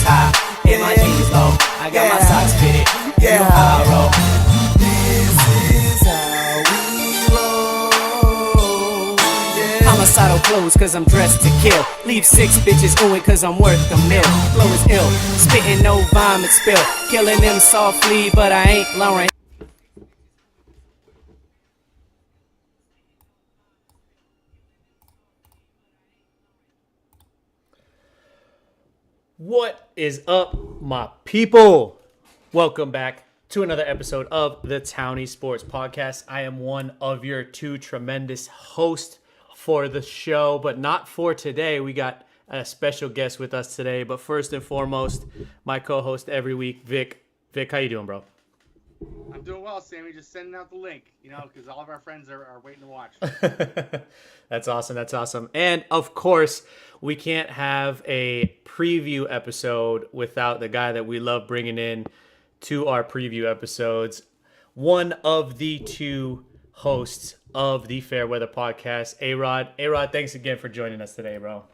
high and my jeans low. I got my socks fitted. You know how I roll. This is how we roll. Yeah. Homicidal clothes cause I'm dressed to kill. Leave 6 bitches oohing cause I'm worth a mil. Flow is ill, spitting no vomit spill. Killing them softly but I ain't Lauren. What is up, my people? Welcome back to another episode of the Townie Sports Podcast. I am one of your 2 tremendous hosts for the show, but not for today. We got a special guest with us today, but first and foremost, my co-host every week, Vic. Vic, how you doing, bro? I'm doing well, Sammy. Just sending out the link, because all of our friends are waiting to watch. That's awesome. That's awesome. And of course, we can't have a preview episode without the guy that we love bringing in to our preview episodes. One of the 2 hosts of the Fairweather Podcast, A-Rod. A-Rod, thanks again for joining us today, bro.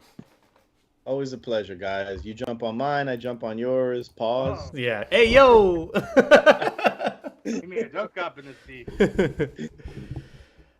Always a pleasure, guys. You jump on mine, I jump on yours. Pause. Oh. Yeah. Hey, yo! Give me a joke up in this seat.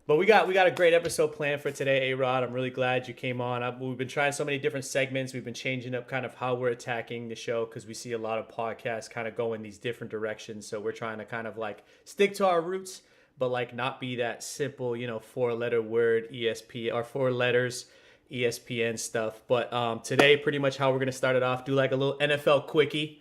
But we got a great episode planned for today, A-Rod. I'm really glad you came on. We've been trying so many different segments. We've been changing up kind of how we're attacking the show because we see a lot of podcasts kind of go in these different directions. So we're trying to kind of like stick to our roots, but like not be that simple, 4-letter word ESP or 4 letters ESPN stuff. But today, pretty much how we're going to start it off, do like a little NFL quickie.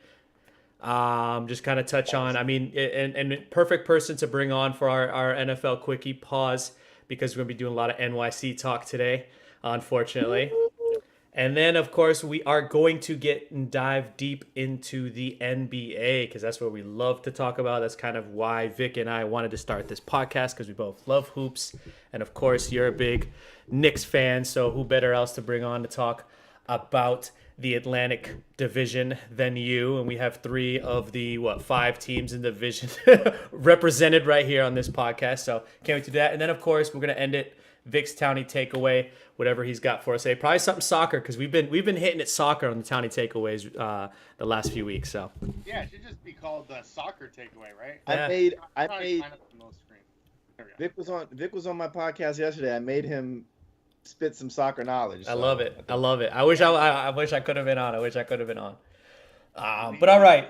Just kind of touch on, and perfect person to bring on for our NFL quickie pause because we're going to be doing a lot of NYC talk today, unfortunately. And then, of course, we are going to get and dive deep into the NBA because that's what we love to talk about. That's kind of why Vic and I wanted to start this podcast because we both love hoops. And, of course, you're a big Knicks fan, so who better else to bring on to talk about the Atlantic Division than you, and we have 3 of the 5 teams in the division represented right here on this podcast. So can't wait to do that. And then of course we're gonna end it Vic's Townie takeaway, whatever he's got for us today. Probably something soccer because we've been hitting it soccer on the Townie takeaways the last few weeks. So Yeah, it should just be called the soccer takeaway, right? Yeah. I made Vic was on my podcast yesterday. I made him spit some soccer knowledge. I love it. I love it. I wish I could have been on. But all right.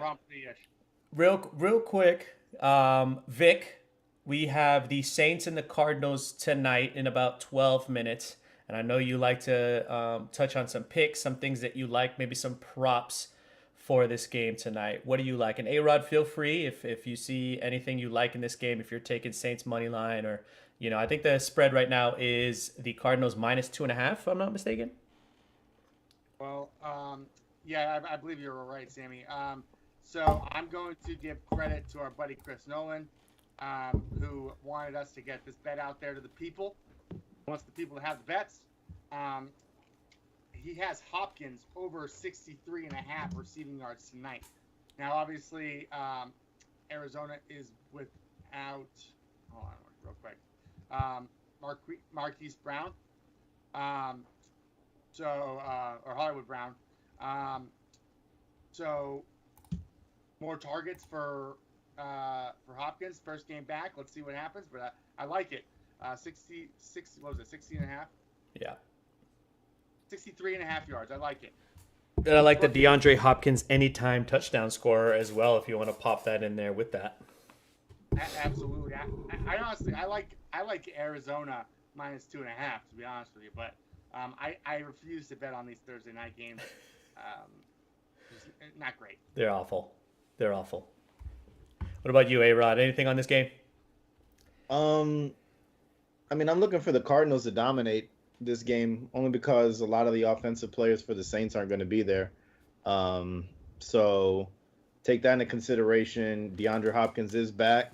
Real quick, Vic, we have the Saints and the Cardinals tonight in about 12 minutes. And I know you like to touch on some picks, some things that you like, maybe some props for this game tonight. What do you like? And A-Rod, feel free if you see anything you like in this game, if you're taking Saints money line or, I think the spread right now is the Cardinals minus 2.5, if I'm not mistaken. Well, yeah, I believe you're right, Sammy. So I'm going to give credit to our buddy Chris Nolan, who wanted us to get this bet out there to the people. Wants the people to have the bets. He has Hopkins over 63.5 receiving yards tonight. Now, obviously, Arizona is without. Hold on, real quick. Marquise Brown. Or Hollywood Brown. So more targets for Hopkins first game back. Let's see what happens, but I like it. 60, what was it? 60.5. Yeah. 63.5 yards. I like it. And I like the DeAndre Hopkins anytime touchdown scorer as well. If you want to pop that in there with that. Absolutely. I honestly I like Arizona minus 2.5 to be honest with you, but I refuse to bet on these Thursday night games. Not great. They're awful. What about you, A-Rod? Anything on this game? I'm looking for the Cardinals to dominate this game only because a lot of the offensive players for the Saints aren't going to be there. So take that into consideration. DeAndre Hopkins is back.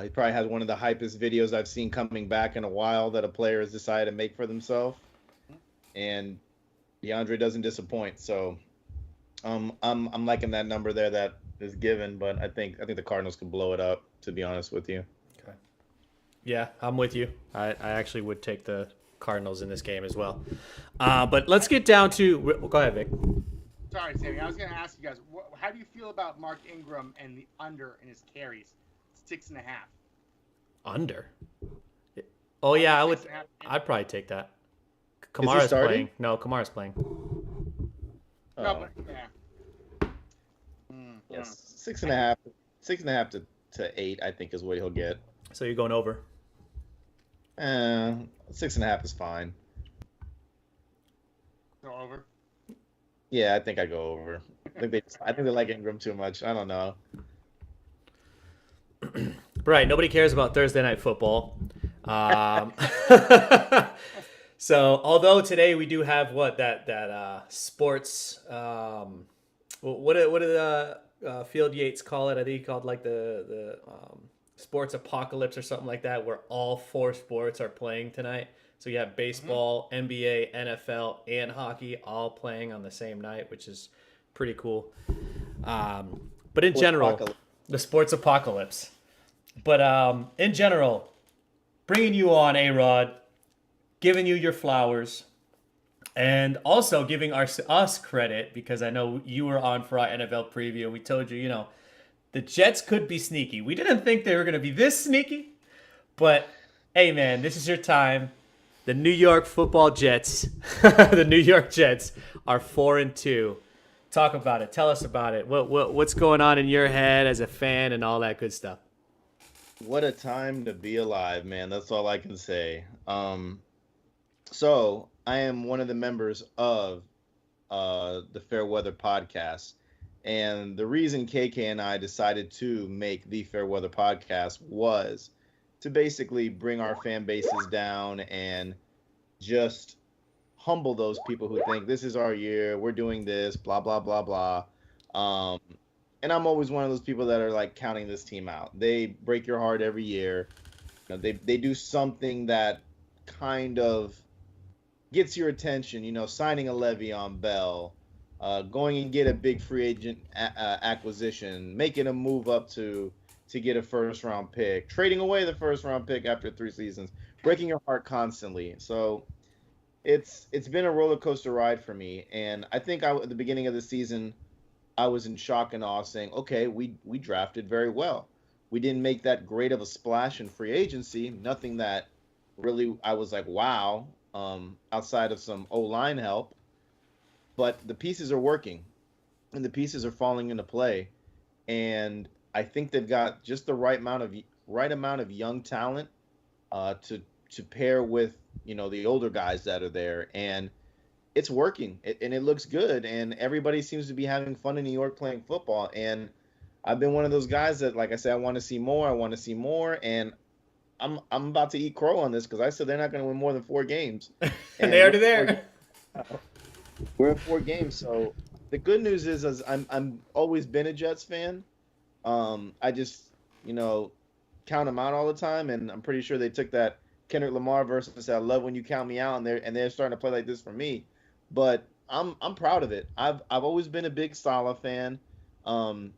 He probably has one of the hypest videos I've seen coming back in a while that a player has decided to make for themselves. And DeAndre doesn't disappoint. So I'm liking that number there that is given, but I think the Cardinals can blow it up, to be honest with you. Okay. Yeah, I'm with you. I actually would take the Cardinals in this game as well. But let's get down to – go ahead, Vic. Sorry, Sammy. I was going to ask you guys, how do you feel about Mark Ingram and the under in his carries? 6.5. Under. Oh yeah, I would. 6.5. I'd probably take that. Is he Kamara's starting? playing. No, Kamara's playing. No, Oh. but yeah. Yes, 6.5, 6.5 to 8, I think is what he'll get. So you're going over. 6.5 is fine. Go over. Yeah, I think I go over. I think they like Ingram too much. I don't know. Right. Nobody cares about Thursday night football. So although today we do have that sports. What did Field Yates call it? I think he called like the sports apocalypse or something like that, where all 4 sports are playing tonight. So you have baseball, NBA, NFL, and hockey all playing on the same night, which is pretty cool. But in general, the sports apocalypse. But in general, bringing you on, A-Rod, giving you your flowers, and also giving us credit, because I know you were on for our NFL preview, and we told you, the Jets could be sneaky. We didn't think they were going to be this sneaky, but hey, man, this is your time. The New York Football Jets, the New York Jets are 4-2. Talk about it. Tell us about it. What's going on in your head as a fan and all that good stuff? What a time to be alive, man. That's all I can say. So I am one of the members of the Fair Weather podcast. And the reason KK and I decided to make the Fair Weather podcast was to basically bring our fan bases down and just humble those people who think this is our year, we're doing this, blah, blah, blah, blah. And I'm always one of those people that are like counting this team out. They break your heart every year. They do something that kind of gets your attention, signing a Le'Veon Bell, going and get a big free agent acquisition, making a move up to get a first-round pick, trading away the first-round pick after 3 seasons, breaking your heart constantly. So it's been a roller coaster ride for me. And I think at the beginning of the season, I was in shock and awe saying, okay, we drafted very well. We didn't make that great of a splash in free agency, nothing that really I was like, wow, outside of some O-line help. But the pieces are working, and the pieces are falling into play. And I think they've got just the right amount of young talent to pair with the older guys that are there, and it's working, and it looks good, and everybody seems to be having fun in New York playing football. And I've been one of those guys that, like I said, I want to see more, and I'm about to eat crow on this because I said they're not going to win more than 4 games, and they're already there. We're at 4 games, so the good news is I'm always been a Jets fan. I just, count them out all the time, and I'm pretty sure they took that Kendrick Lamar verse and said, "I love when you count me out," and they're starting to play like this for me. But I'm proud of it. I've always been a big Saleh fan. I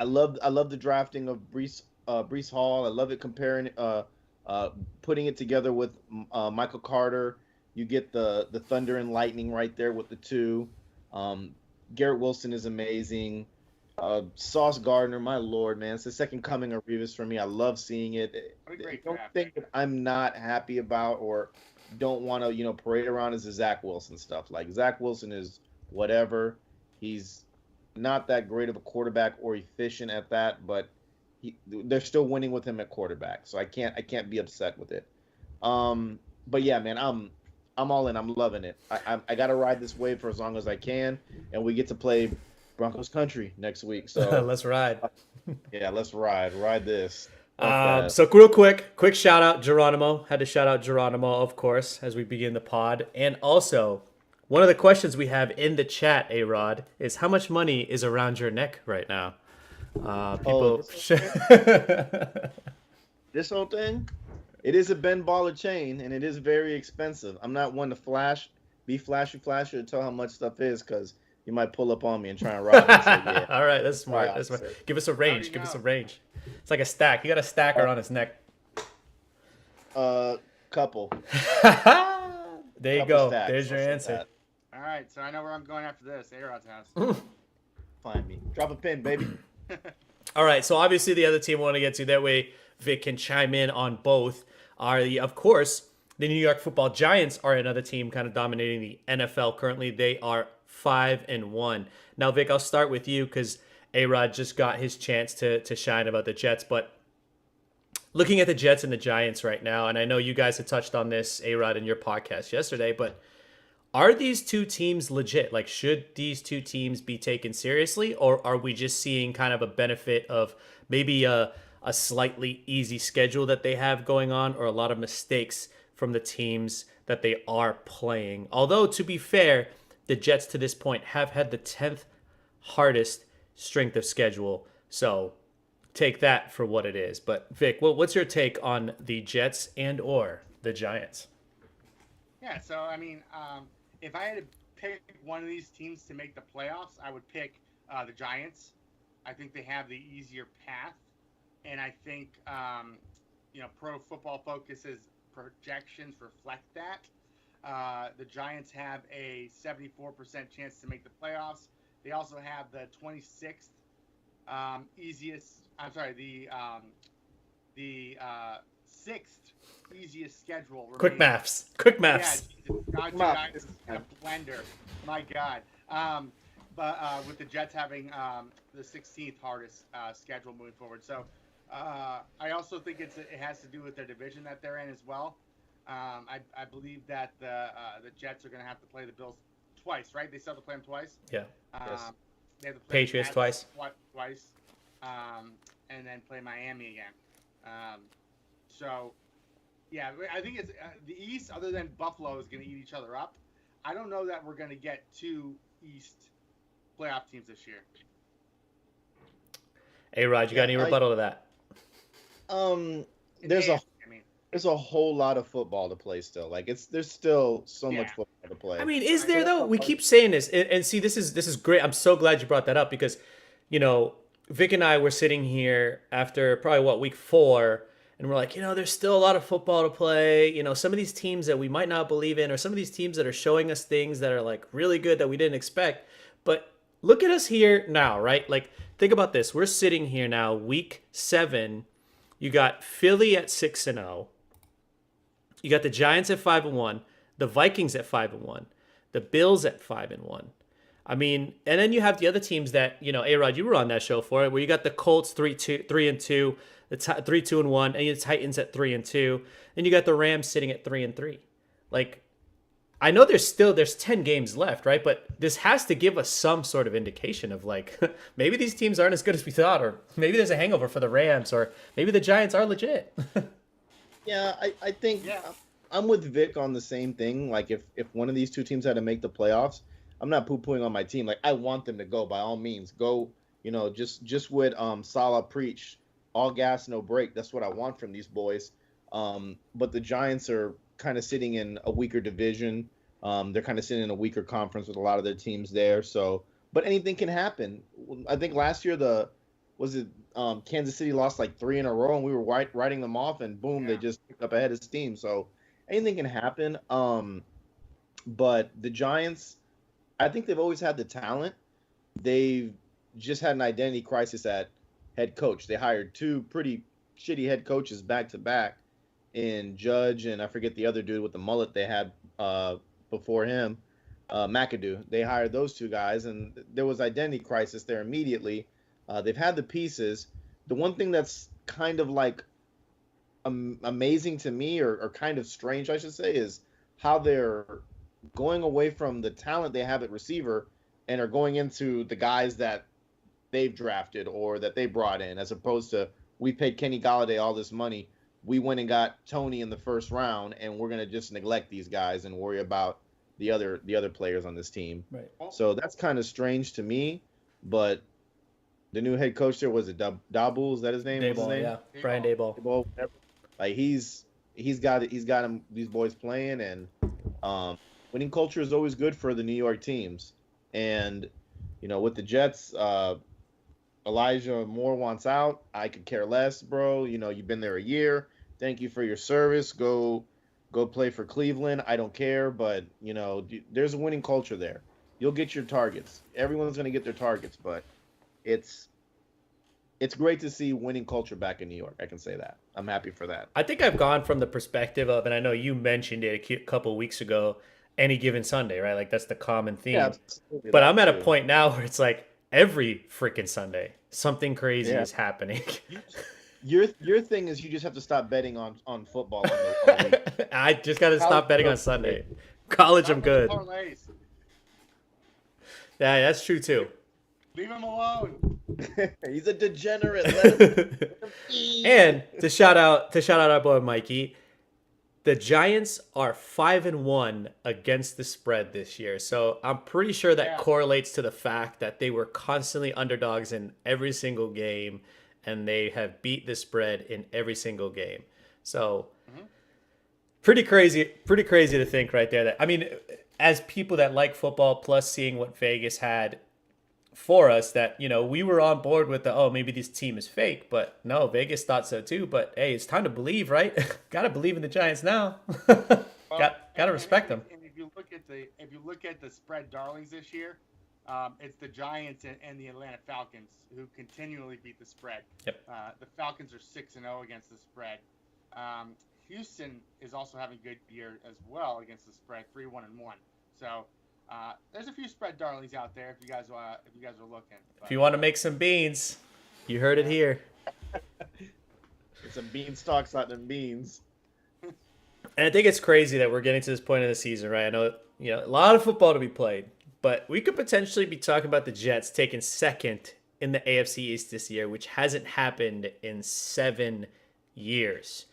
love the drafting of Breece Hall. I love it comparing putting it together with Michael Carter. You get the thunder and lightning right there with the 2. Garrett Wilson is amazing. Sauce Gardner, my lord, man, it's the second coming of Revis for me. I love seeing it. Don't think that I'm not happy about or don't want to, parade around as the Zach Wilson stuff. Like, Zach Wilson is whatever. He's not that great of a quarterback or efficient at that, but they're still winning with him at quarterback, so I can't be upset with it. But yeah, man, I'm all in. I'm loving it. I got to ride this wave for as long as I can, and we get to play Broncos country next week. So let's ride. Yeah, let's ride this. So real quick shout out Geronimo. Had to shout out Geronimo, of course, as we begin the pod. And also, one of the questions we have in the chat, A-Rod, is how much money is around your neck right now? People. This whole thing, it is a Ben Baller chain, and it is very expensive. I'm not one to be flashy to tell how much stuff is, because you might pull up on me and try and rob me. So, yeah. All right, that's smart. That's smart. Give us a range. It's like a stack. You got a stacker on his neck. Couple. There you go. There's your answer. All right, so I know where I'm going after this. A-Rod's house. Find me. Drop a pin, baby. All right, so obviously the other team I want to get to, that way Vic can chime in on both, are of course, the New York Football Giants are another team kind of dominating the NFL currently. They are 5-1. Now, Vic, I'll start with you because A-Rod just got his chance to shine about the Jets, but looking at the Jets and the Giants right now, and I know you guys had touched on this, A-Rod, in your podcast yesterday, but are these two teams legit? Like, should these two teams be taken seriously, or are we just seeing kind of a benefit of maybe a slightly easy schedule that they have going on, or a lot of mistakes from the teams that they are playing? Although, to be fair, the Jets to this point have had the 10th hardest strength of schedule. So take that for what it is. But Vic, what's your take on the Jets and or the Giants? Yeah, so I mean, if I had to pick one of these teams to make the playoffs, I would pick the Giants. I think they have the easier path, and I think Pro Football Focus's projections reflect that. The Giants have a 74% chance to make the playoffs. They also have the 26th easiest. I'm sorry, the 6th easiest schedule. Quick maths. Yeah, God, guys, a blender. My God. But with the Jets having the 16th hardest schedule moving forward. So I also think it has to do with their division that they're in as well. I believe that the Jets are going to have to play the Bills twice, right? They still have to play them twice. Yeah. Yes. They have to play Patriots the twice. Twice, and then play Miami again. So, yeah, I think it's the East. Other than Buffalo is going to eat each other up. I don't know that we're going to get two East playoff teams this year. Hey, Rod, you got any rebuttal to that? There's a whole lot of football to play still. Like there's still so much football to play. I mean, is there though? We keep saying this, and see, this is great. I'm so glad you brought that up because, Vic and I were sitting here after probably week 4, and we're like, there's still a lot of football to play. Some of these teams that we might not believe in, or some of these teams that are showing us things that are like really good that we didn't expect. But look at us here now, right? Like, think about this. We're sitting here now, week 7. You got Philly at 6-0. You got the Giants at 5-1, the Vikings at 5-1, the Bills at 5-1. I mean, and then you have the other teams that, A-Rod, you were on that show for it, where you got the Colts 3-2, the 3-2-1, and the Titans at 3-2, and you got the Rams sitting at 3-3. Like, I know there's 10 games left, right? But this has to give us some sort of indication of like maybe these teams aren't as good as we thought, or maybe there's a hangover for the Rams, or maybe the Giants are legit. Yeah, I think I'm with Vic on the same thing. Like, if one of these two teams had to make the playoffs, I'm not poo-pooing on my team. Like, I want them to go, by all means. Go, just what Salah preached, all gas, no brake. That's what I want from these boys. But the Giants are kind of sitting in a weaker division. They're kind of sitting in a weaker conference with a lot of their teams there. So, but anything can happen. I think last year Kansas City lost like 3 in a row, and we were writing them off, and boom, they just picked up ahead of steam. So anything can happen. But the Giants, I think they've always had the talent. They've just had an identity crisis at head coach. They hired 2 pretty shitty head coaches back to back, in Judge and I forget the other dude with the mullet they had before him, McAdoo. They hired those 2 guys, and there was identity crisis there immediately. They've had the pieces. The one thing that's kind of like amazing to me, or kind of strange, I should say, is how they're going away from the talent they have at receiver and are going into the guys that they've drafted or that they brought in, as opposed to, we paid Kenny Golladay all this money. We went and got Tony in the first round, and we're going to just neglect these guys and worry about the other players on this team. Right. So that's kind of strange to me, but the new head coach there, was it Daboll? Is that his name? Daboll, yeah. Brian Daboll. Daboll, whatever. Like, he's got these boys playing, and winning culture is always good for the New York teams. And with the Jets, Elijah Moore wants out. I could care less, bro. You've been there a year. Thank you for your service. Go Go play for Cleveland. I don't care, but there's a winning culture there. You'll get your targets. Everyone's going to get their targets, but it's great to see winning culture back in New York. I can say that. I'm happy for that. I think I've gone from the perspective of, and I know you mentioned it a couple weeks ago, any given Sunday, right? Like that's the common theme. Yeah, absolutely. But I'm at a point now where it's like every freaking Sunday, something crazy is happening. Your thing is you just have to stop betting on football. On the I just got to stop betting on Sunday. College, I'm good. Yeah, that's true too. Leave him alone. He's a degenerate. Let him And to shout out our boy Mikey, the Giants are 5-1 against the spread this year. So I'm pretty sure that correlates to the fact that they were constantly underdogs in every single game, and they have beat the spread in every single game. So pretty crazy to think right there. That, I mean, as people that like football, plus seeing what Vegas had for us, that, we were on board with maybe this team is fake, but no, Vegas thought so too. But hey, it's time to believe, right? Gotta believe in the Giants now. Gotta respect them. And if you look at the spread darlings this year, it's the Giants and the Atlanta Falcons who continually beat the spread. Yep. The Falcons are 6-0 against the spread. Houston is also having a good year as well against the spread, 3-1-1. So there's a few spread darlings out there if you guys are looking. But, if you want to make some beans, you heard it here. It's some beanstalks, not them beans. And I think it's crazy that we're getting to this point of the season, right? I know a lot of football to be played, but we could potentially be talking about the Jets taking second in the AFC East this year, which hasn't happened in 7 years.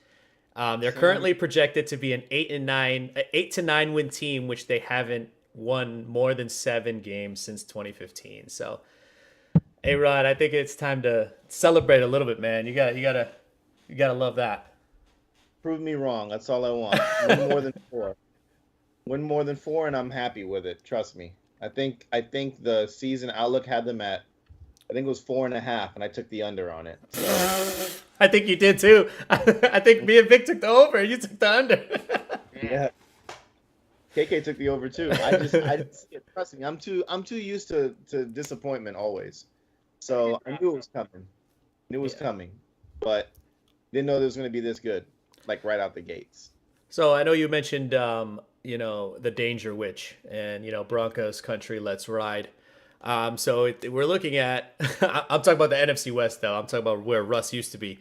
They're currently projected to be an 8 to 9 win team, which they haven't won more than 7 games since 2015. So, hey Rod, I think it's time to celebrate a little bit, man. You gotta love that. Prove me wrong. That's all I want. Win more than 4. Win more than 4, and I'm happy with it. Trust me. I think the season outlook had them at, I think it was 4.5, and I took the under on it. So. I think you did too. I think me and Vic took the over. You took the under. Yeah. KK took the over too. I didn't see it. Trust me. I'm too used to disappointment always. So I knew it was coming. But didn't know it was going to be this good, like right out the gates. So I know you mentioned, the Danger Witch and, Broncos country, let's ride. We're looking at, I'm talking about the NFC West though. I'm talking about where Russ used to be,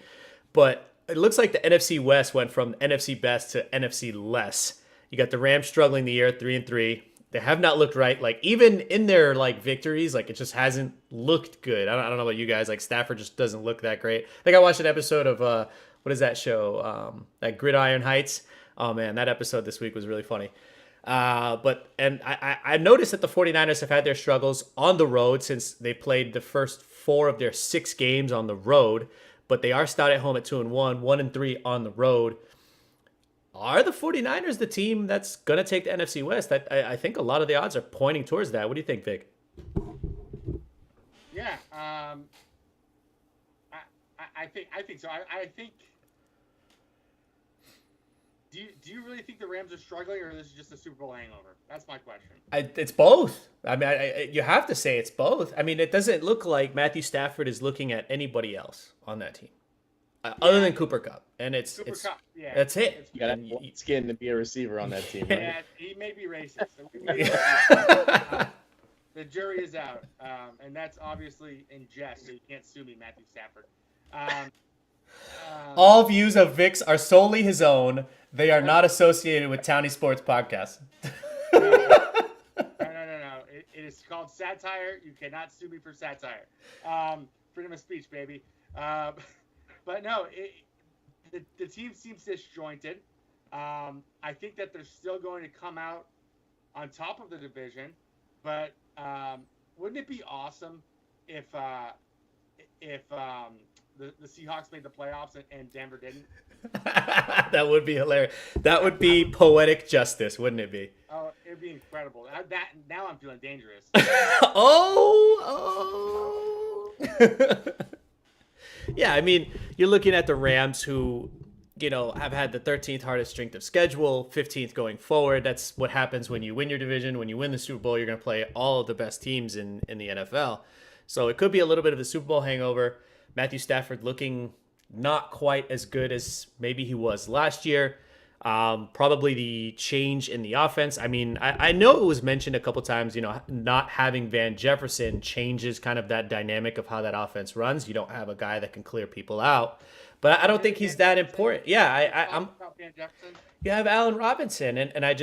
but it looks like the NFC West went from NFC best to NFC less. You got the Rams struggling the year 3-3. They have not looked right. Like even in their victories, it just hasn't looked good. I don't know about you guys. Like Stafford just doesn't look that great. I think I watched an episode of, what is that show? That Gridiron Heights. Oh man, that episode this week was really funny. I noticed that the 49ers have had their struggles on the road since they played the first 4 of their 6 games on the road, but they are stout at home at 2-1, 1-3 on the road. Are the 49ers the team that's going to take the NFC West? I think a lot of the odds are pointing towards that. What do you think, Vic? Yeah, I think so. I think. Do you really think the Rams are struggling, or is this just a Super Bowl hangover? That's my question. It's both. I mean, you have to say it's both. I mean, it doesn't look like Matthew Stafford is looking at anybody else on that team, other than Cooper Kupp, and it's Cup. Yeah, that's it. You got skin to be a receiver on that team. Right? Yeah, he may be racist. The jury is out, and that's obviously in jest. So you can't sue me, Matthew Stafford. All views of Vic's are solely his own. They are not associated with Townie Sports Podcast. No. It is called satire. You cannot sue me for satire. Freedom of speech, baby. But no, the team seems disjointed. I think that they're still going to come out on top of the division. But wouldn't it be awesome if the Seahawks made the playoffs and Denver didn't? That would be hilarious. That would be poetic justice, wouldn't it be? Oh, it'd be incredible. Now I'm feeling dangerous. Yeah, I mean, you're looking at the Rams who, have had the 13th hardest strength of schedule, 15th going forward. That's what happens when you win your division. When you win the Super Bowl, you're going to play all of the best teams in the NFL. So it could be a little bit of the Super Bowl hangover. Matthew Stafford looking not quite as good as maybe he was last year. Probably the change in the offense. I mean, I know it was mentioned a couple times, not having Van Jefferson changes kind of that dynamic of how that offense runs. You don't have a guy that can clear people out. But I don't think he's that important. Yeah, I'm. You have Allen Robinson, and I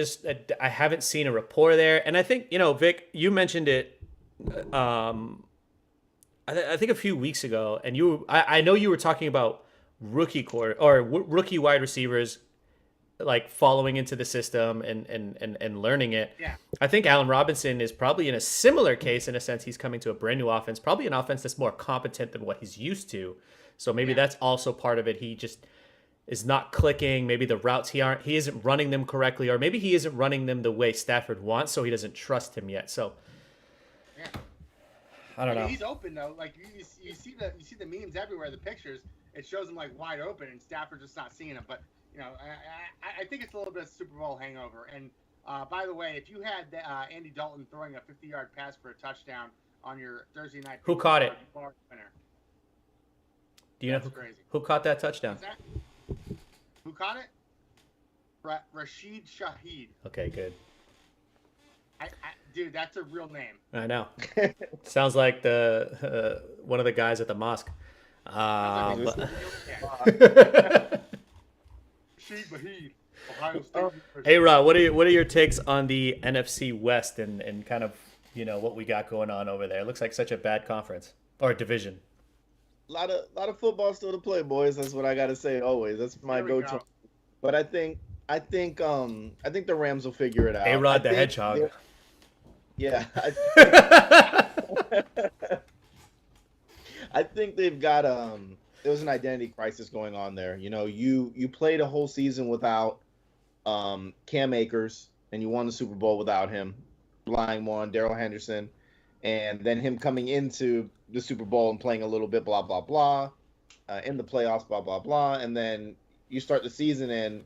haven't seen a rapport there. And I think, Vic, you mentioned it. I think a few weeks ago, and I know you were talking about rookie wide receivers, like following into the system and learning it. Yeah. I think Allen Robinson is probably in a similar case, in a sense. He's coming to a brand new offense, probably an offense that's more competent than what he's used to. So maybe that's also part of it. He just is not clicking. Maybe the routes he isn't running them correctly, or maybe he isn't running them the way Stafford wants, so he doesn't trust him yet. So yeah. I don't know. He's open though. Like you see the memes everywhere, the pictures. It shows him like wide open, and Stafford just not seeing him. But I think it's a little bit of Super Bowl hangover. And by the way, if you had Andy Dalton throwing a 50-yard pass for a touchdown on your Thursday night, Who caught it? Winner, Do you know who caught that touchdown? Who caught it? Rashid Shaheed. Okay, good. Dude, that's a real name. I know. Sounds like the one of the guys at the mosque. Rashid Shaheed, Ohio State. Hey, Rod, what are your takes on the NFC West and kind of what we got going on over there? It looks like such a bad conference or division. A lot of football still to play, boys. That's what I gotta say always. That's my go-to. But I think the Rams will figure it out. A-Rod the Hedgehog. Yeah. I think they've got there was an identity crisis going on there. You played a whole season without Cam Akers, and you won the Super Bowl without him, relying more on Darrell Henderson, and then him coming into the Super Bowl and playing a little bit, blah blah blah, in the playoffs, blah blah blah, and then you start the season and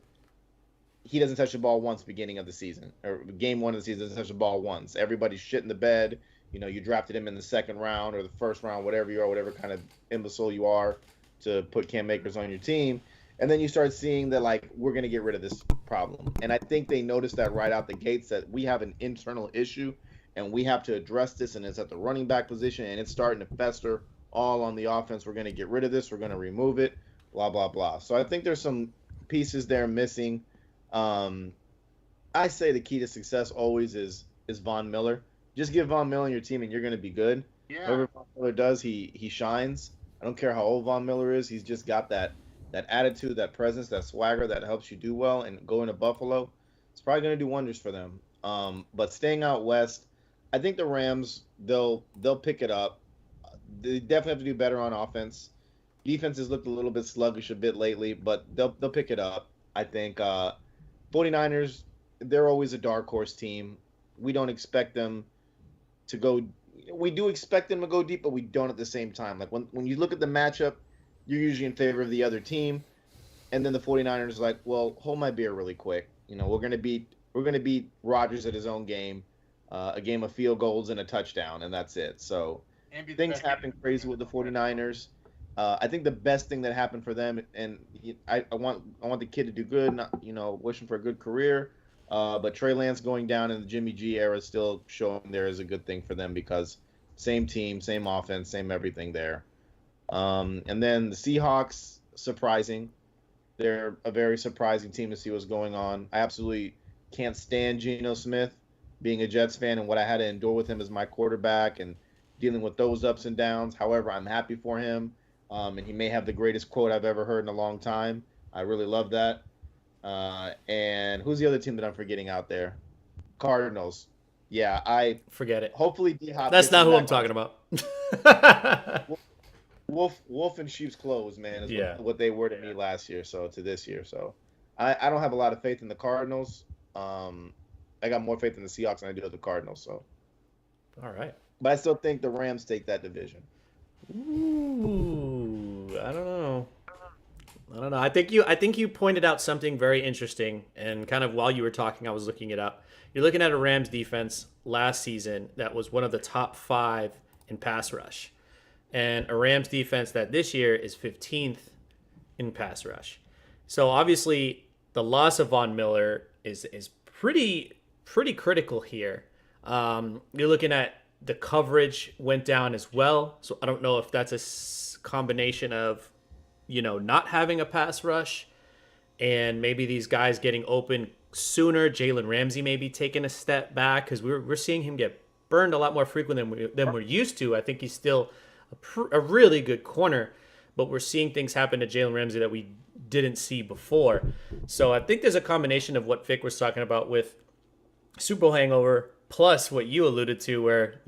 he doesn't touch the ball once beginning of the season, or game one of the season, doesn't touch the ball once. Everybody's shit in the bed. You drafted him in the second round or the first round, whatever you are, whatever kind of imbecile you are to put Cam Akers on your team. And then you start seeing that, like, we're going to get rid of this problem. And I think they noticed that right out the gates, that we have an internal issue and we have to address this, and it's at the running back position, and it's starting to fester all on the offense. We're going to get rid of this. We're going to remove it, blah, blah, blah. So I think there's some pieces there missing. I say the key to success always is Von Miller. Just give Von Miller your team and you're going to be good. Yeah. Whatever Von Miller does, he shines. I don't care how old Von Miller is. He's just got that attitude, that presence, that swagger that helps you do well. And going to Buffalo, it's probably going to do wonders for them. But staying out west, I think the Rams, they'll pick it up. They definitely have to do better on offense. Defense has looked a little bit sluggish a bit lately, but they'll pick it up. I think 49ers, they're always a dark horse team. We don't expect them to go. We do expect them to go deep, but we don't at the same time. Like when you look at the matchup, you're usually in favor of the other team, and then the 49ers are like, well, hold my beer really quick. We're gonna beat Rodgers at his own game, a game of field goals and a touchdown, and that's it. So things happen crazy with the 49ers. I think the best thing that happened for them, and I want the kid to do good, not, wishing for a good career. But Trey Lance going down in the Jimmy G era is still showing there is a good thing for them, because same team, same offense, same everything there. And then the Seahawks, surprising. They're a very surprising team to see what's going on. I absolutely can't stand Geno Smith, being a Jets fan, and what I had to endure with him as my quarterback and dealing with those ups and downs. However, I'm happy for him. And he may have the greatest quote I've ever heard in a long time. I really love that. And who's the other team that I'm forgetting out there? Cardinals. Yeah, I forget it. Hopefully, D-Hop. That's not who I'm talking about. Wolf in sheep's clothes, man, is what they were to me last year. So to this year, so I don't have a lot of faith in the Cardinals. I got more faith in the Seahawks than I do with the Cardinals. So, all right. But I still think the Rams take that division. Ooh, I don't know. I don't know. I think you pointed out something very interesting, and kind of while you were talking, I was looking it up. You're looking at a Rams defense last season that was one of the top 5 in pass rush, and a Rams defense that this year is 15th in pass rush. So obviously, the loss of Von Miller is pretty critical here. You're looking at the coverage went down as well. So I don't know if that's a combination of, not having a pass rush and maybe these guys getting open sooner. Jalen Ramsey maybe taking a step back because we're seeing him get burned a lot more frequent than we're used to. I think he's still a really good corner, but we're seeing things happen to Jalen Ramsey that we didn't see before. So I think there's a combination of what Vic was talking about with Super Bowl hangover, plus what you alluded to where,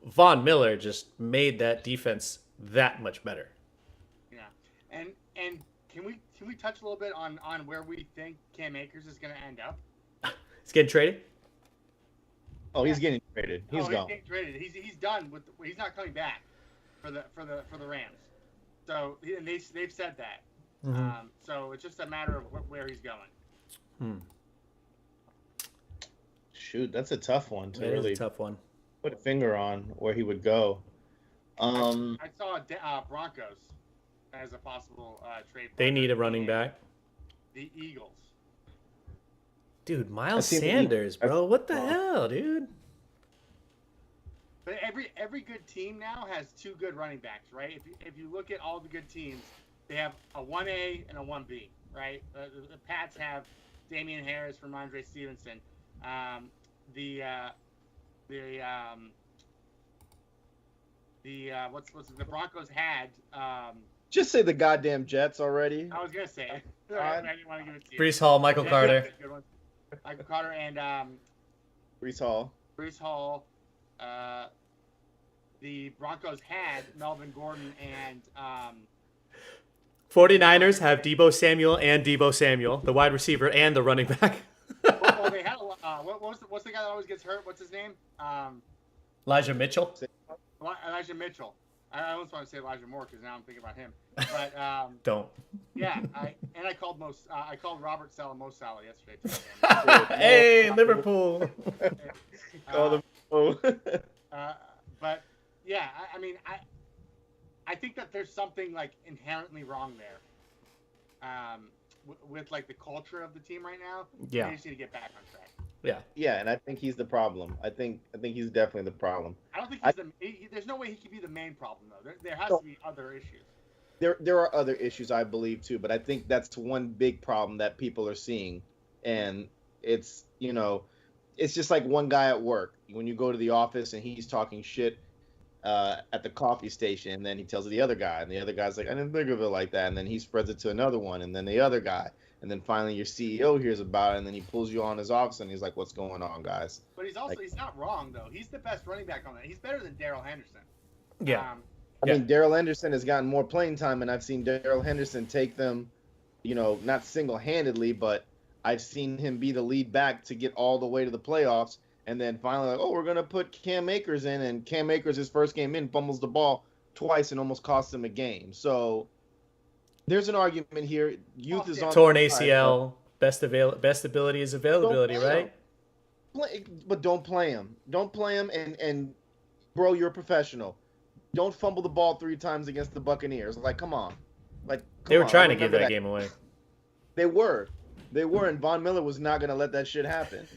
Von Miller just made that defense that much better. Yeah. And can we touch a little bit on where we think Cam Akers is going to end up? He's getting traded? Oh, he's getting traded. He's gone. He's getting traded. He's done with. He's not coming back for the Rams. So and they've said that. Mm-hmm. So it's just a matter of where he's going. Shoot, that's a tough one to That really is a tough one. put a finger on where he would go. I saw Broncos as a possible trade. They need a running back. The Eagles. Dude, Miles seen the Sanders, Eagles. bro. What the hell, dude? But every good team now has 2 good running backs, right? If you look at all the good teams, they have a 1A and a 1B, right? The Pats have Damian Harris from Andre Stevenson. The Broncos had. Just say the goddamn Jets already. I was gonna say it. I didn't want to give it to you. Brees Hall, Michael Carter. Good one. Michael Carter and Brees Hall. Brees Hall. The Broncos had Melvin Gordon and 49ers have Deebo Samuel and Deebo Samuel, the wide receiver and the running back. well, they had what's the guy that always gets hurt? What's his name? Elijah Mitchell. Elijah Mitchell. I almost want to say Elijah Moore because now I'm thinking about him. But Don't. yeah, I called Robert Saleh Mo Salah yesterday too. Hey, Liverpool. But yeah, I mean, I think that there's something like inherently wrong there, with like the culture of the team right now. Yeah. They just need to get back on track. Yeah. Yeah, and I think he's the problem. I think he's definitely the problem. I don't think there's no way he could be the main problem though. There has to be other issues. There are other issues, I believe, too, but I think that's one big problem that people are seeing. And it's, it's just like one guy at work. When you go to the office and he's talking shit at the coffee station, and then he tells the other guy, and the other guy's like, I didn't think of it like that. And then he spreads it to another one, and then the other guy. And then finally your CEO hears about it, and then he pulls you on his office, and he's like, what's going on, guys? But he's not wrong, though. He's the best running back on that. He's better than Darrell Henderson. Yeah. I mean, Darrell Henderson has gotten more playing time, and I've seen Darrell Henderson take them, not single-handedly, but I've seen him be the lead back to get all the way to the playoffs, and then finally, like, we're going to put Cam Akers in, and Cam Akers, his first game in, fumbles the ball twice and almost costs him a game. So there's an argument here. Youth is on torn ACL. Best ability is availability, right? But don't play him. Don't play him, and bro, you're a professional. Don't fumble the ball 3 times against the Buccaneers. Like, come on. They were trying to give that game away. They were, and Von Miller was not going to let that shit happen.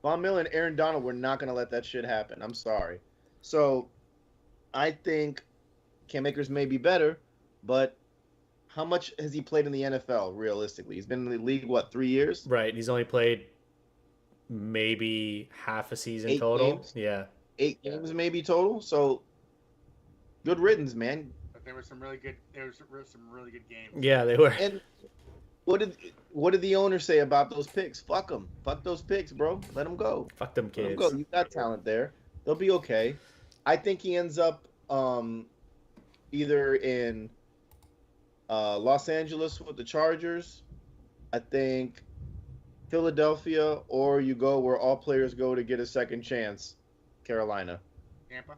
Von Miller and Aaron Donald were not going to let that shit happen. I'm sorry. So, I think Cam Akers may be better, but how much has he played in the NFL, realistically? He's been in the league, 3 years? Right. He's only played maybe half a season 8 total. games? Yeah. 8 games maybe total. So, good riddance, man. But there were some really good games. Yeah, they were. And what did the owner say about those picks? Fuck them. Fuck those picks, bro. Let them go. Fuck them Let kids. them go. You got talent there. They'll be okay. I think he ends up either in Los Angeles with the Chargers. I think Philadelphia, or you go where all players go to get a second chance, Carolina. Tampa.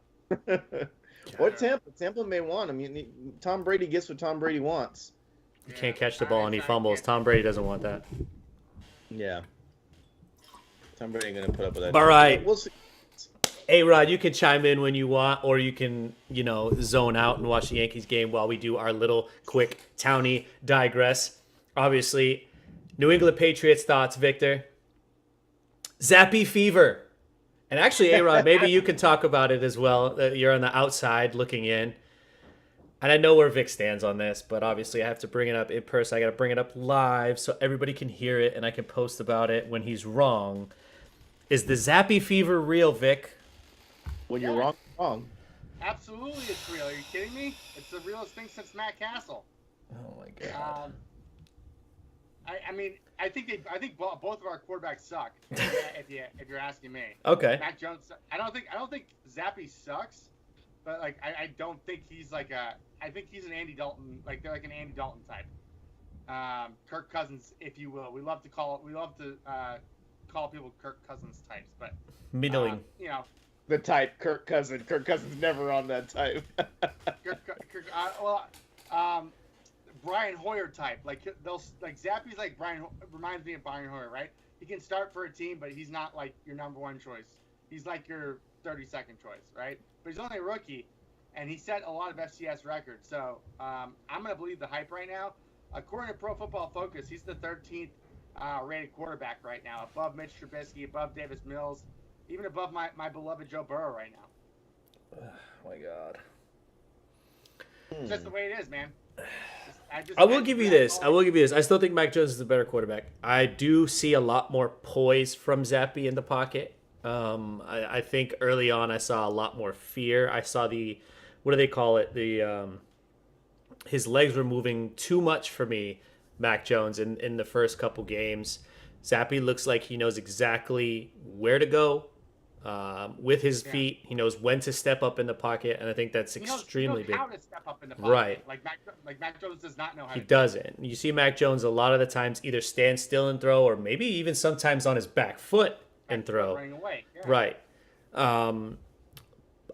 Or Tampa. Tampa may want. I mean, Tom Brady gets what Tom Brady wants. You can't catch the ball and he fumbles. Tom Brady doesn't want that. Yeah. Tom Brady ain't gonna put up with that. All right. We'll see. Hey, Rod, you can chime in when you want, or you can, zone out and watch the Yankees game while we do our little quick townie digress. Obviously, New England Patriots thoughts, Victor. Zappy fever. And actually, A-Rod, maybe you can talk about it as well. You're on the outside looking in. And I know where Vic stands on this, but obviously I have to bring it up in person. I got to bring it up live so everybody can hear it and I can post about it when he's wrong. Is the Zappy fever real, Vic? When you're wrong, you're wrong. Absolutely, it's real. Are you kidding me? It's the realest thing since Matt Castle. Oh my god. I mean, I think both of our quarterbacks suck. if you're asking me. Okay. Mac Jones. I don't think Zappy sucks, but like I don't think he's like a. I think he's an Andy Dalton. Like they're like an Andy Dalton type. Kirk Cousins, if you will. We love to call people Kirk Cousins types, but Middling. The type Kirk Cousins. Kirk Cousins never on that type. Brian Hoyer type. Like Zappy's like reminds me of Brian Hoyer, right? He can start for a team, but he's not like your number one choice. He's like your 32nd choice, right? But he's only a rookie, and he set a lot of FCS records. So I'm gonna believe the hype right now. According to Pro Football Focus, he's the 13th rated quarterback right now, above Mitch Trubisky, above Davis Mills, even above my beloved Joe Burrow right now. Oh my god. It's just the way it is, man. I will give you this. I still think Mac Jones is a better quarterback. I do see a lot more poise from Zappy in the pocket. I think early on I saw a lot more fear. I saw what do they call it? His legs were moving too much for me, Mac Jones, in the first couple games. Zappy looks like he knows exactly where to go with his feet. He knows when to step up in the pocket, and I think that's extremely big. He knows how to step up in the pocket. Right. Like Mac Jones does not know how to. He doesn't. You see Mac Jones a lot of the times either stand still and throw, or maybe even sometimes on his back foot and throw. Running away. Yeah. Right.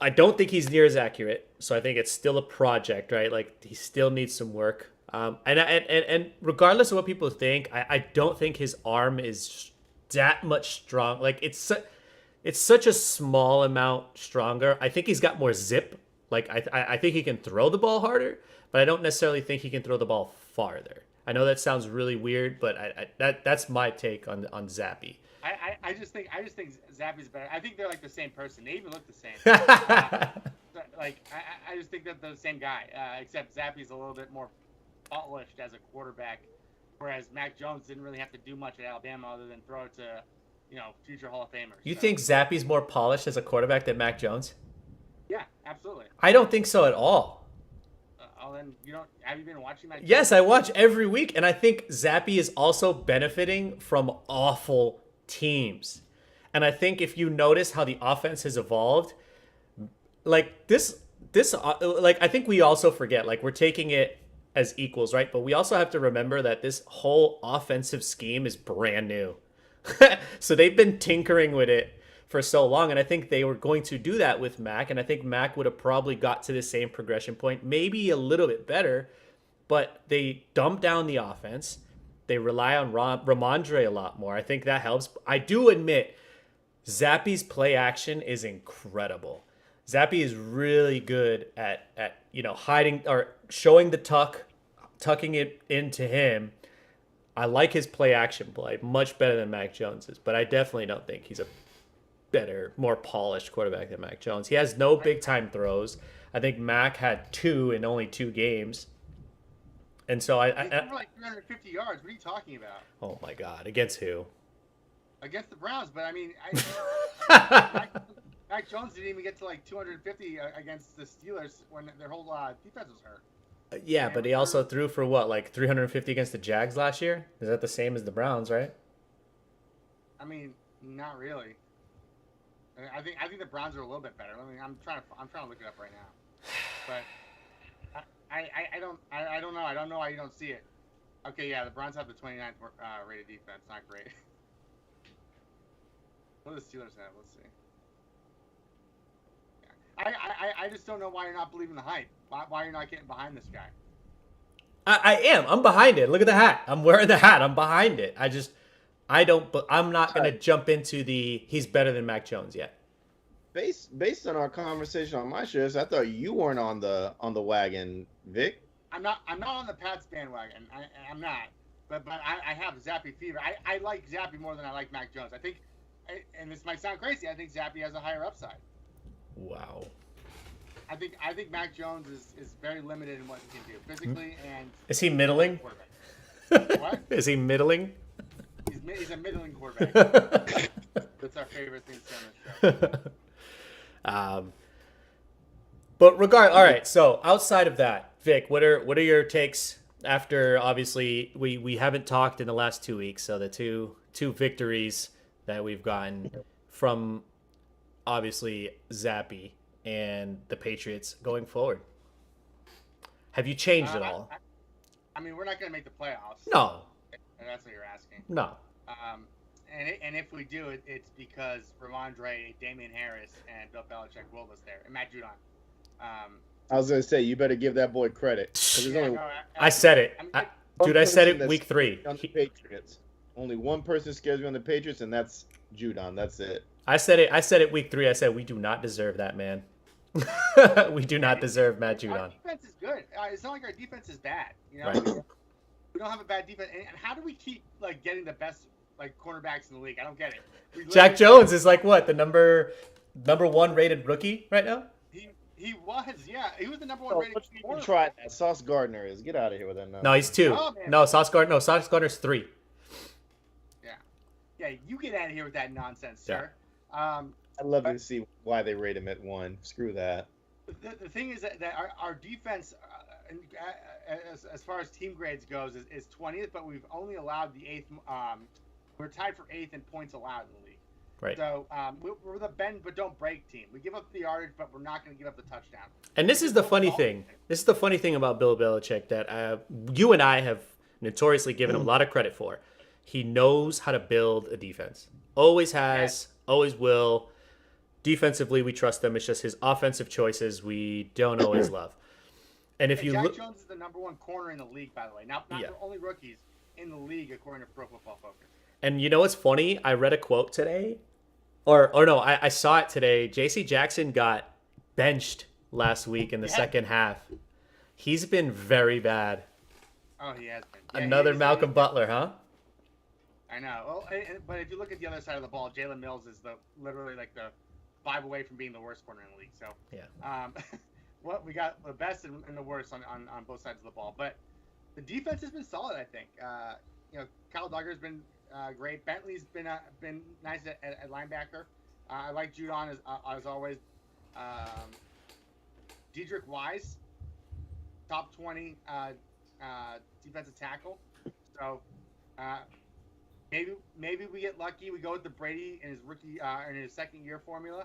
I don't think he's near as accurate, so I think it's still a project, right? Like he still needs some work. And regardless of what people think, I don't think his arm is that much strong. Like it's such a small amount stronger. I think he's got more zip. Like I think he can throw the ball harder, but I don't necessarily think he can throw the ball farther. I know that sounds really weird, but that's my take on Zappy. I just think Zappy's better. I think they're like the same person. They even look the same. I just think that they're the same guy, except Zappy's a little bit more polished as a quarterback, whereas Mac Jones didn't really have to do much at Alabama other than throw it to, future Hall of Famers. You think Zappy's more polished as a quarterback than Mac Jones? Yeah, absolutely. I don't think so at all. Then have you been watching Mac Jones? Yes, I watch every week, and I think Zappy is also benefiting from awful teams. And I think if you notice how the offense has evolved, like this I think we also forget, like we're taking it as equals, right? But we also have to remember that this whole offensive scheme is brand new. So they've been tinkering with it for so long, and I think they were going to do that with Mac, and I think Mac would have probably got to the same progression point, maybe a little bit better, but they dump down the offense. They rely on Ramondre a lot more. I think that helps. I do admit Zappy's play action is incredible. Zappy is really good at hiding or showing the tucking it into him. I like his play action play much better than Mac Jones's, but I definitely don't think he's a better, more polished quarterback than Mac Jones. He has no big time throws. I think Mac had 2 in only 2 games. And so He threw like 350 yards. What are you talking about? Oh my God. Against who? Against the Browns, but I mean, Mac Jones didn't even get to like 250 against the Steelers when their whole defense was hurt. Yeah, but he also threw for what, like 350 against the Jags last year? Is that the same as the Browns, right? I mean, not really. I think the Browns are a little bit better. I mean, I'm trying to look it up right now, but I don't know. I don't know why you don't see it. Okay, yeah, the Browns have the 29th rated defense. Not great. What do the Steelers have? Let's see. I just don't know why you're not believing the hype. Why you're not getting behind this guy. I am. I'm behind it. Look at the hat. I'm wearing the hat. I'm behind it. I'm not going to jump into he's better than Mac Jones yet. Based on our conversation on my shares, I thought you weren't on the wagon, Vic. I'm not on the Pats bandwagon. I'm not. But I have Zappy fever. I like Zappy more than I like Mac Jones. I think, and this might sound crazy, I think Zappy has a higher upside. Wow. I think Mac Jones is very limited in what he can do physically and. Is he middling? What? Is he middling? He's a middling quarterback. That's our favorite thing to say on this show. But all right. So outside of that, Vic, what are your takes after? Obviously, we haven't talked in the last 2 weeks. So the two victories that we've gotten from obviously Zappy and the Patriots going forward. Have you changed at all? I mean, we're not going to make the playoffs. No. That's what you're asking. No. And if we do it, it's because Ramondre, Damian Harris, and Bill Belichick willed us there, and Matt Judon. I was gonna say you better give that boy credit. I said it. I said it week 3. On the Patriots. Only one person scares me on the Patriots, and that's Judon. That's it. I said it week 3. I said we do not deserve that man. We do not deserve Matt Judon. Our defense is good. It's not like our defense is bad. You know, Right. We don't have a bad defense. And how do we keep getting the best cornerbacks in the league? I don't get it. Jack Jones is what, the number 1 rated rookie right now? He was, yeah. He was the number 1 rated corner. Try that. Sauce Gardner is. Get out of here with that. No, he's 2. Oh, man. No, Sauce Gardner's 3. Yeah, you get out of here with that nonsense, sir. I'd love to see why they rate him at 1. Screw that. The thing is that our defense, as far as team grades goes, is 20th, but we've only allowed the 8th. We're tied for 8th in points allowed in the league. Right. So we're the bend but don't break team. We give up the yardage, but we're not going to give up the touchdown. And this is the funny thing. This is the funny thing about Bill Belichick that you and I have notoriously given him a lot of credit for. He knows how to build a defense. Always has, always will. Defensively, we trust him. It's just his offensive choices we don't always love. And if you Jack look, Jones is the number 1 corner in the league, by the way. Not the only rookies in the league, according to Pro Football Focus. and you know what's funny? I read a quote today, or no, I saw it today. J.C. Jackson got benched last week in the second half. He's been very bad. Oh, he has been. Yeah, Another Malcolm Butler, huh? I know. Well, but if you look at the other side of the ball, Jalen Mills is literally the 5 away from being the worst corner in the league. So yeah. We got the best and the worst on both sides of the ball. But the defense has been solid, I think. Kyle Duggar's been great. Bentley's been nice at linebacker. I like Judon as always. Dedrick Wise, top 20 defensive tackle. So maybe we get lucky. We go with the Brady in his rookie in his second year formula.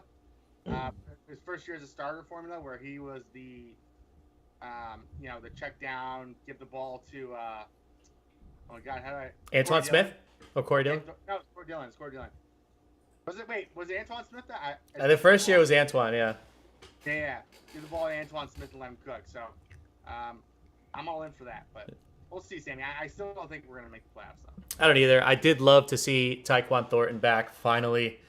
His first year as a starter formula, where he was the check down, give the ball to oh God, how do I? Antoine Smith or Corey Dillon? No, it's Corey Dillon. It's Corey Dillon. Was it Antoine Smith? The first year was Antoine, yeah. Yeah. Give the ball to Antoine Smith and let him cook. So I'm all in for that, but we'll see, Sammy. I still don't think we're gonna make the playoffs though. I don't either. I did love to see Tyquan Thornton back finally.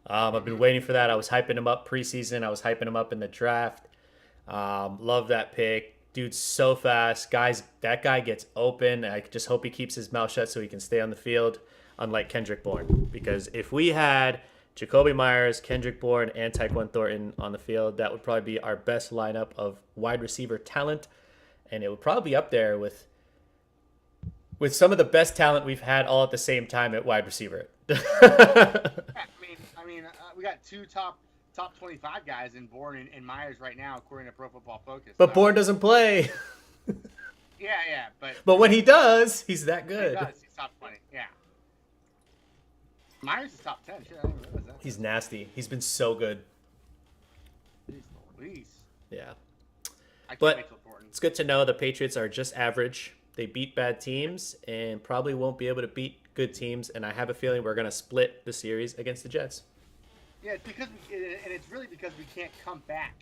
I've been waiting for that. I was hyping him up preseason. I was hyping him up in the draft. Love that pick. Dude's so fast. That guy gets open. I just hope he keeps his mouth shut so he can stay on the field, unlike Kendrick Bourne. Because if we had Jacoby Myers, Kendrick Bourne, and Tyquan Thornton on the field, that would probably be our best lineup of wide receiver talent. And it would probably be up there with some of the best talent we've had all at the same time at wide receiver. I mean, we got 2 top 25 guys in Bourne and Myers right now, according to Pro Football Focus. But Bourne doesn't play. Yeah, but when he does, he's that good. He does. He's top 20. Yeah. Myers is top 10. Shit, I didn't realize that. He's nasty. He's been so good. Jeez. Yeah. I can't But wait till Thornton. it's good to know the Patriots are just average. They beat bad teams and probably won't be able to beat good teams. And I have a feeling we're going to split the series against the Jets. Yeah, it's really because we can't come back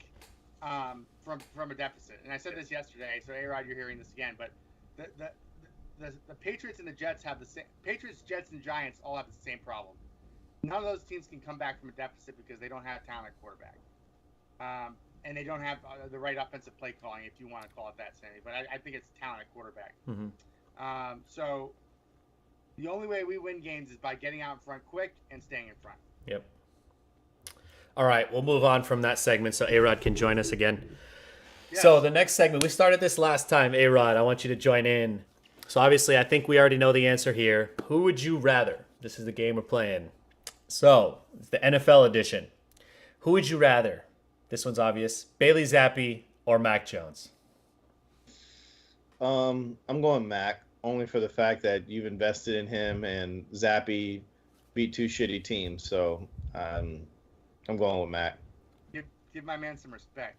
from a deficit. And I said this yesterday, so A-Rod, you're hearing this again, but the, the the Patriots and the Jets have the same. Patriots, Jets, and Giants all have the same problem. None of those teams can come back from a deficit because they don't have talent at quarterback, and they don't have the right offensive play calling, if you want to call it that, Sammy. But I think it's talent at quarterback. So the only way we win games is by getting out in front quick and staying in front. Yep. All right, we'll move on from that segment so A-Rod can join us again. Yes. So the next segment, we started this last time, A-Rod. I want you to join in. So obviously, I think we already know the answer here. Who would you rather? This is the game we're playing. So it's the NFL edition. Who would you rather? This one's obvious. Bailey Zappi or Mac Jones? I'm going Mac, only for the fact that you've invested in him, and Zappi beat two shitty teams. So I'm going with Mac. Give my man some respect.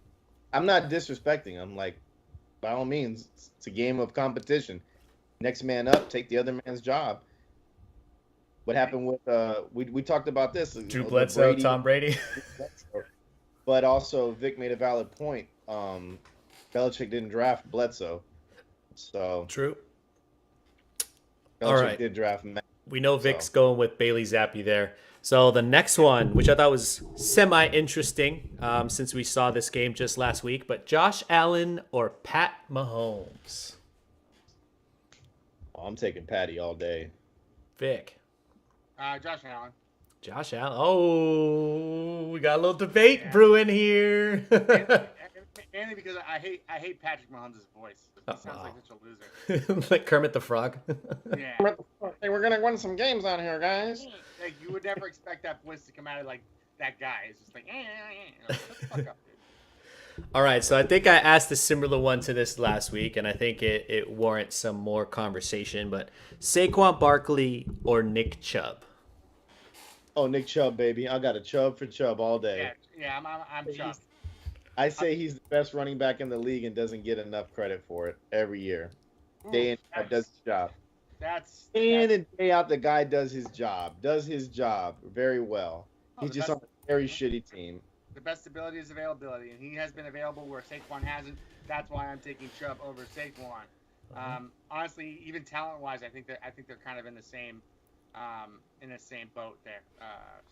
I'm not disrespecting him. Like, by all means, it's a game of competition. Next man up, take the other man's job. What happened with we talked about this. Drew Bledsoe, Tom Brady. But also Vic made a valid point. Belichick didn't draft Bledsoe. So true. Belichick did draft Mac. We know Vic's going with Bailey Zappi there. So the next one, which I thought was semi-interesting, since we saw this game just last week, but Josh Allen or Pat Mahomes? Oh, I'm taking Patty all day. Vic. Josh Allen. Josh Allen. Oh, we got a little debate brewing here. Mainly because I hate Patrick Mahomes' voice. He sounds like such a loser. Like Kermit the Frog. Yeah. Hey, we're gonna win some games out here, guys. Like, you would never expect that voice to come out of like that guy. It's just like, shut the fuck up, dude. All right, so I think I asked a similar one to this last week, and I think it warrants some more conversation. But Saquon Barkley or Nick Chubb? Oh, Nick Chubb, baby. I got a Chubb for Chubb all day. Yeah, I'm Chubb. I say he's the best running back in the league and doesn't get enough credit for it every year. Day in and out does his job. Day in and day out, the guy does his job very well. He's just on a very shitty team. The best ability is availability, and he has been available where Saquon hasn't. That's why I'm taking Chubb over Saquon. Honestly, even talent-wise, I think they're kind of in the same boat there.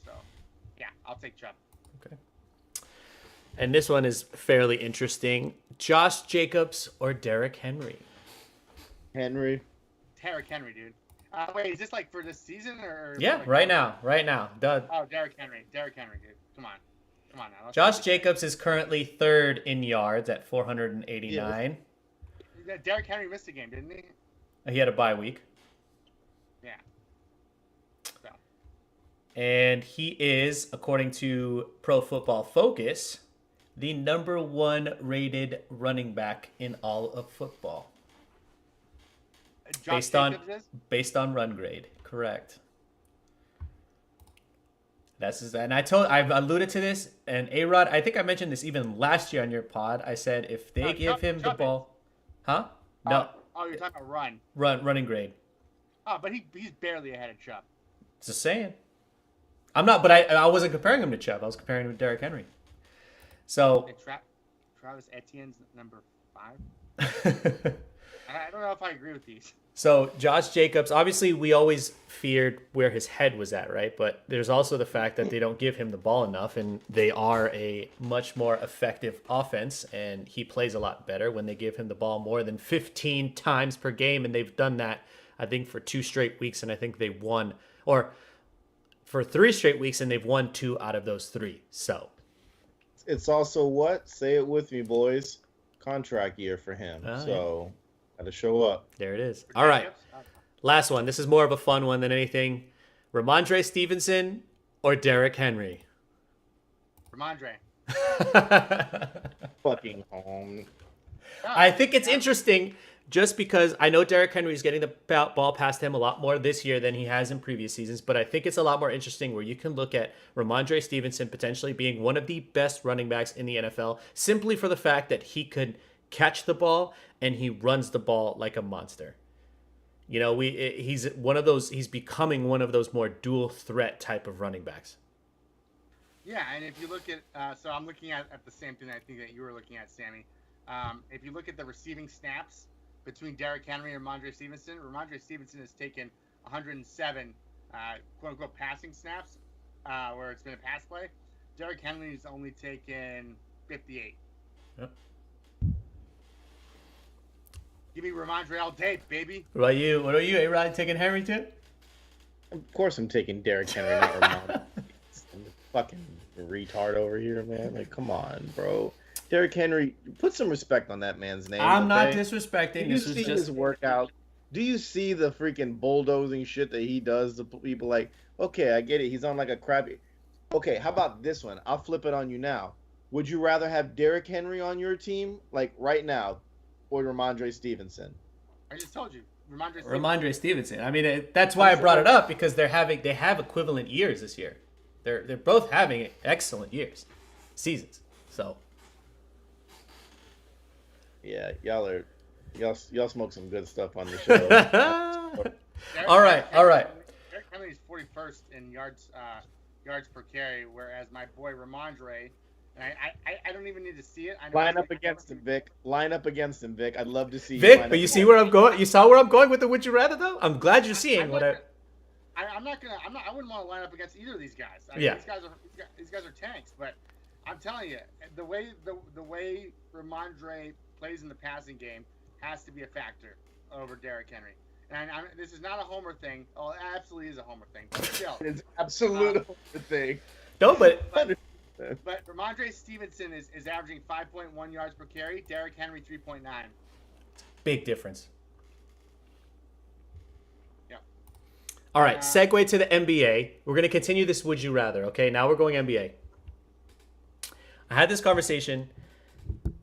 So, yeah, I'll take Chubb. Okay. And this one is fairly interesting. Josh Jacobs or Derrick Henry? Derrick Henry, dude. Wait, is this like for this season or? Yeah, like right now. Duh. Oh, Derrick Henry, dude. Come on now. Josh Jacobs is currently third in yards at 489. Yeah. Derrick Henry missed a game, didn't he? He had a bye week. Yeah. So. And he is, according to Pro Football Focus, the number 1 rated running back in all of football. Based on run grade, correct. I've alluded to this, and A-Rod, I think I mentioned this even last year on your pod. I said if they give him the ball, huh? No. Oh, you're talking about running grade. Oh, but he's barely ahead of Chubb. Just saying. I'm not, but I wasn't comparing him to Chubb. I was comparing him to Derrick Henry. So Travis Etienne's number 5. I don't know if I agree with these. So Josh Jacobs, obviously we always feared where his head was at, right? But there's also the fact that they don't give him the ball enough, and they are a much more effective offense, and he plays a lot better when they give him the ball more than 15 times per game, and they've done that, I think, for 2 straight weeks, and I think they won, or for 3 straight weeks, and they've won 2 out of those 3. So it's also what? Say it with me, boys. Contract year for him. So got to show up. There it is. All right. Last one. This is more of a fun one than anything. Ramondre Stevenson or Derrick Henry? Ramondre. Fucking home. I think it's interesting just because I know Derrick Henry is getting the ball past him a lot more this year than he has in previous seasons, but I think it's a lot more interesting where you can look at Ramondre Stevenson potentially being one of the best running backs in the NFL simply for the fact that he could catch the ball and he runs the ball like a monster. You know, he's becoming one of those more dual threat type of running backs. Yeah, and if you look at, so I'm looking at the same thing I think that you were looking at, Sammy. If you look at the receiving snaps between Derrick Henry and Ramondre Stevenson. Ramondre Stevenson has taken 107 quote unquote passing snaps where it's been a pass play. Derrick Henry's only taken 58. Yep. Give me Ramondre all day, baby. What about you? What are you, A-Rod, taking Henry too? Of course, I'm taking Derrick Henry, not Ramon. I'm a fucking retard over here, man. Like, come on, bro. Derrick Henry, put some respect on that man's name. I'm not okay? disrespecting. Do you This was see just his workout? Do you see the freaking bulldozing shit that he does to people? Like, okay, I get it. He's on like a crappy. Okay, how about this one? I'll flip it on you now. Would you rather have Derrick Henry on your team, like right now, or Ramondre Stevenson? I just told you, Ramondre. Ramondre Stevenson. I mean, that's why I brought it up, because they have equivalent years this year. They're both having excellent seasons. So Yeah, y'all smoke some good stuff on the show. all right. Derrick Henry is 41st in yards per carry, whereas my boy Ramondre, and I don't even need to see it. I know Line up against him, Vic. Line up against him, Vic. I'd love to see you. Vic, but you see where I'm going? You saw where I'm going with the would you rather, though? I'm glad you're seeing what I... I wouldn't want to line up against either of these guys. I mean, Yeah. These guys are tanks, but I'm telling you, the way Ramondre plays in the passing game has to be a factor over Derrick Henry. And this is not a homer thing. Oh, it absolutely is a homer thing. But still, It's absolute a thing. No, but but Ramondre Stevenson is averaging 5.1 yards per carry. Derrick Henry 3.9. big difference. Yeah. All right, segue to the NBA. We're going to continue this would you rather, okay? Now we're going NBA. I had this conversation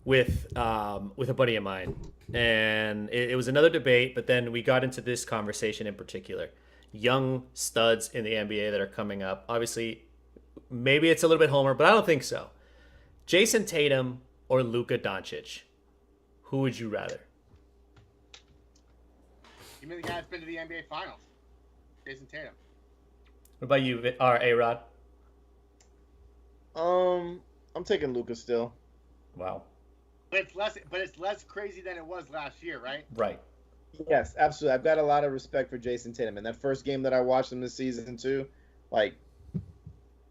with a buddy of mine, and it was another debate, but then we got into this conversation in particular. Young studs in the NBA that are coming up. Obviously, maybe it's a little bit homer, but I don't think so. Jason Tatum or Luka Doncic? Who would you rather? Give me the guy that's been to the NBA Finals. Jason Tatum. What about you, A-Rod? I'm taking Luka still. Wow. But it's less crazy than it was last year, right? Right. Yes, absolutely. I've got a lot of respect for Jason Tatum. And that first game that I watched him this season too, like,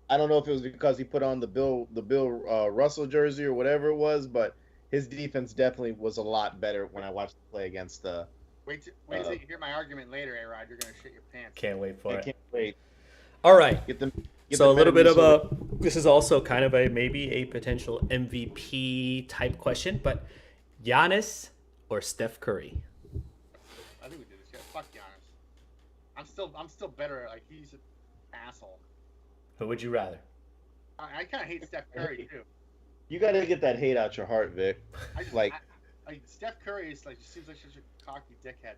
I don't know if it was because he put on the Bill Russell jersey or whatever it was, but his defense definitely was a lot better when I watched him play against the. Wait till you hear my argument later, A-Rod. You're gonna shit your pants. Can't wait for I it. can't wait. All right. Get them. So a little bit of a, this is also kind of maybe a potential MVP type question, but Giannis or Steph Curry? I think we did this. Yeah, fuck Giannis. I'm still better. Like, he's an asshole. Who would you rather? I kind of hate Steph Curry too. You got to get that hate out your heart, Vic. Like Steph Curry is like, just seems like such a cocky dickhead.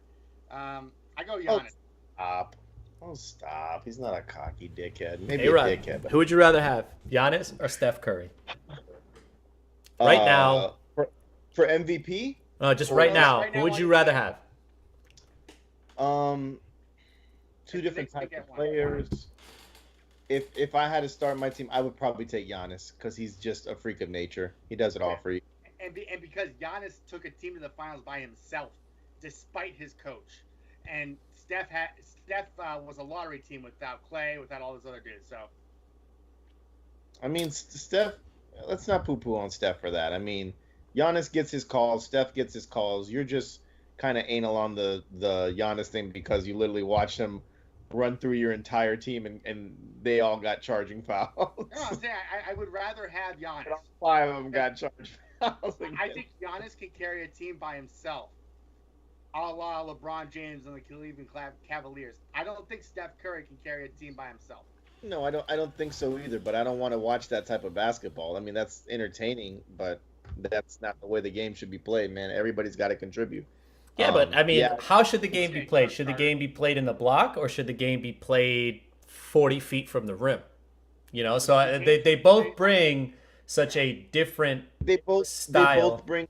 I go Giannis. Stop. Oh, stop. He's not a cocky dickhead. Maybe a A-Rod, dickhead. But... who would you rather have, Giannis or Steph Curry? Right now. For MVP? Just right now. Who would you rather have? Two different types of players. If I had to start my team, I would probably take Giannis because he's just a freak of nature. He does it all for you. And because Giannis took a team to the finals by himself, despite his coach, and Steph was a lottery team without Clay, without all those other dudes. So, I mean, Steph. Let's not poo-poo on Steph for that. I mean, Giannis gets his calls. Steph gets his calls. You're just kind of anal on the Giannis thing because you literally watched him run through your entire team and they all got charging fouls. No, I'm saying I would rather have Giannis. 5 of them got charged fouls. I think Giannis can carry a team by himself, a la LeBron James and the Cleveland Cavaliers. I don't think Steph Curry can carry a team by himself. No, I don't think so either, but I don't want to watch that type of basketball. I mean, that's entertaining, but that's not the way the game should be played, man. Everybody's got to contribute. Yeah, but I mean, how should the game be played? Should the game be played in the block or should the game be played 40 feet from the rim? You know, so they both bring such a different style. They both bring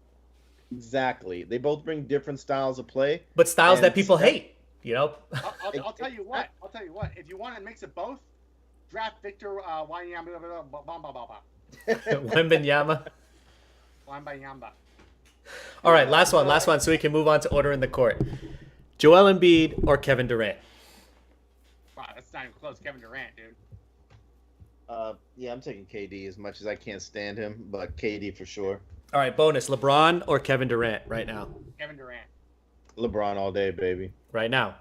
They both bring different styles of play. But styles that people hate, you know? I'll tell you what. If you want to mix it both, draft Victor Wembanyama. Wembanyama. All right, last one, so we can move on to order in the court. Joel Embiid or Kevin Durant? Wow, that's not even close. Kevin Durant, dude. Yeah, I'm taking KD as much as I can't stand him, but KD for sure. All right, bonus. LeBron or Kevin Durant right now? Kevin Durant. LeBron all day, baby. Right now.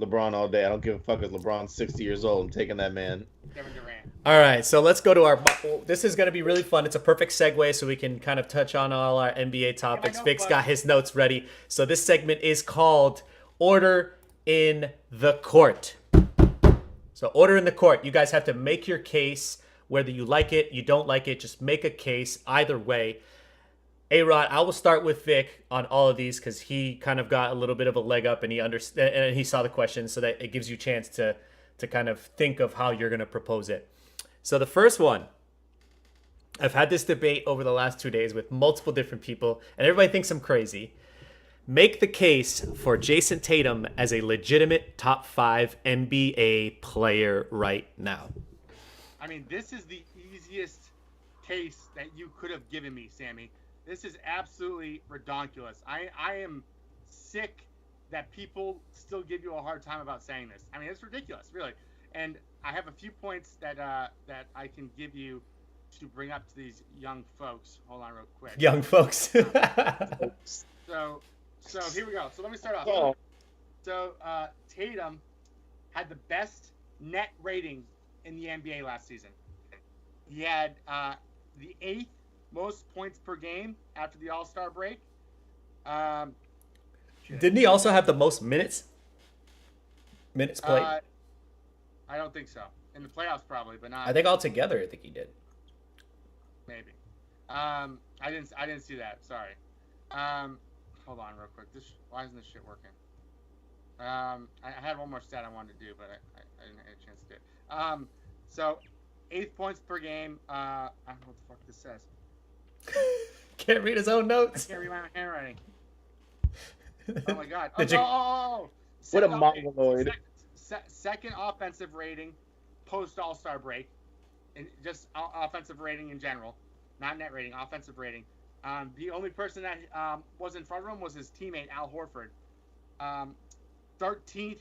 LeBron all day. I don't give a fuck if LeBron's 60 years old. I'm taking that man. Kevin Durant. All right, so let's go to our. This is going to be really fun. It's a perfect segue, so we can kind of touch on all our NBA topics. Vic's got his notes ready. So this segment is called Order in the Court. So order in the court. You guys have to make your case, whether you like it, you don't like it. Just make a case either way. A-Rod, I will start with Vic on all of these because he kind of got a little bit of a leg up and he saw the questions, so that it gives you a chance to kind of think of how you're going to propose it. So the first one, I've had this debate over the last 2 days with multiple different people, and everybody thinks I'm crazy. Make the case for Jason Tatum as a legitimate top 5 NBA player right now. I mean, this is the easiest case that you could have given me, Sammy. This is absolutely redonkulous. I am sick that people still give you a hard time about saying this. I mean, it's ridiculous, really. And I have a few points that I can give you to bring up to these young folks. Hold on real quick. Young folks. So here we go. So let me start off. So Tatum had the best net rating in the NBA last season. He had the 8th most points per game after the All-Star break. Didn't he also have the most minutes? Minutes played? I don't think so. In the playoffs, probably, but not. I think altogether, I think he did. Maybe. I didn't see that. Sorry. Hold on, real quick. Why isn't this shit working? I had one more stat I wanted to do, but I didn't have a chance to do it. So, 8 points per game. I don't know what the fuck this says. Can't read his own notes. I can't read my own handwriting. Oh my god. Did you? What a mongoloid. Second offensive rating post All-Star break, and just offensive rating in general, not net rating, offensive rating. The only person that was in front of him was his teammate Al Horford. 13th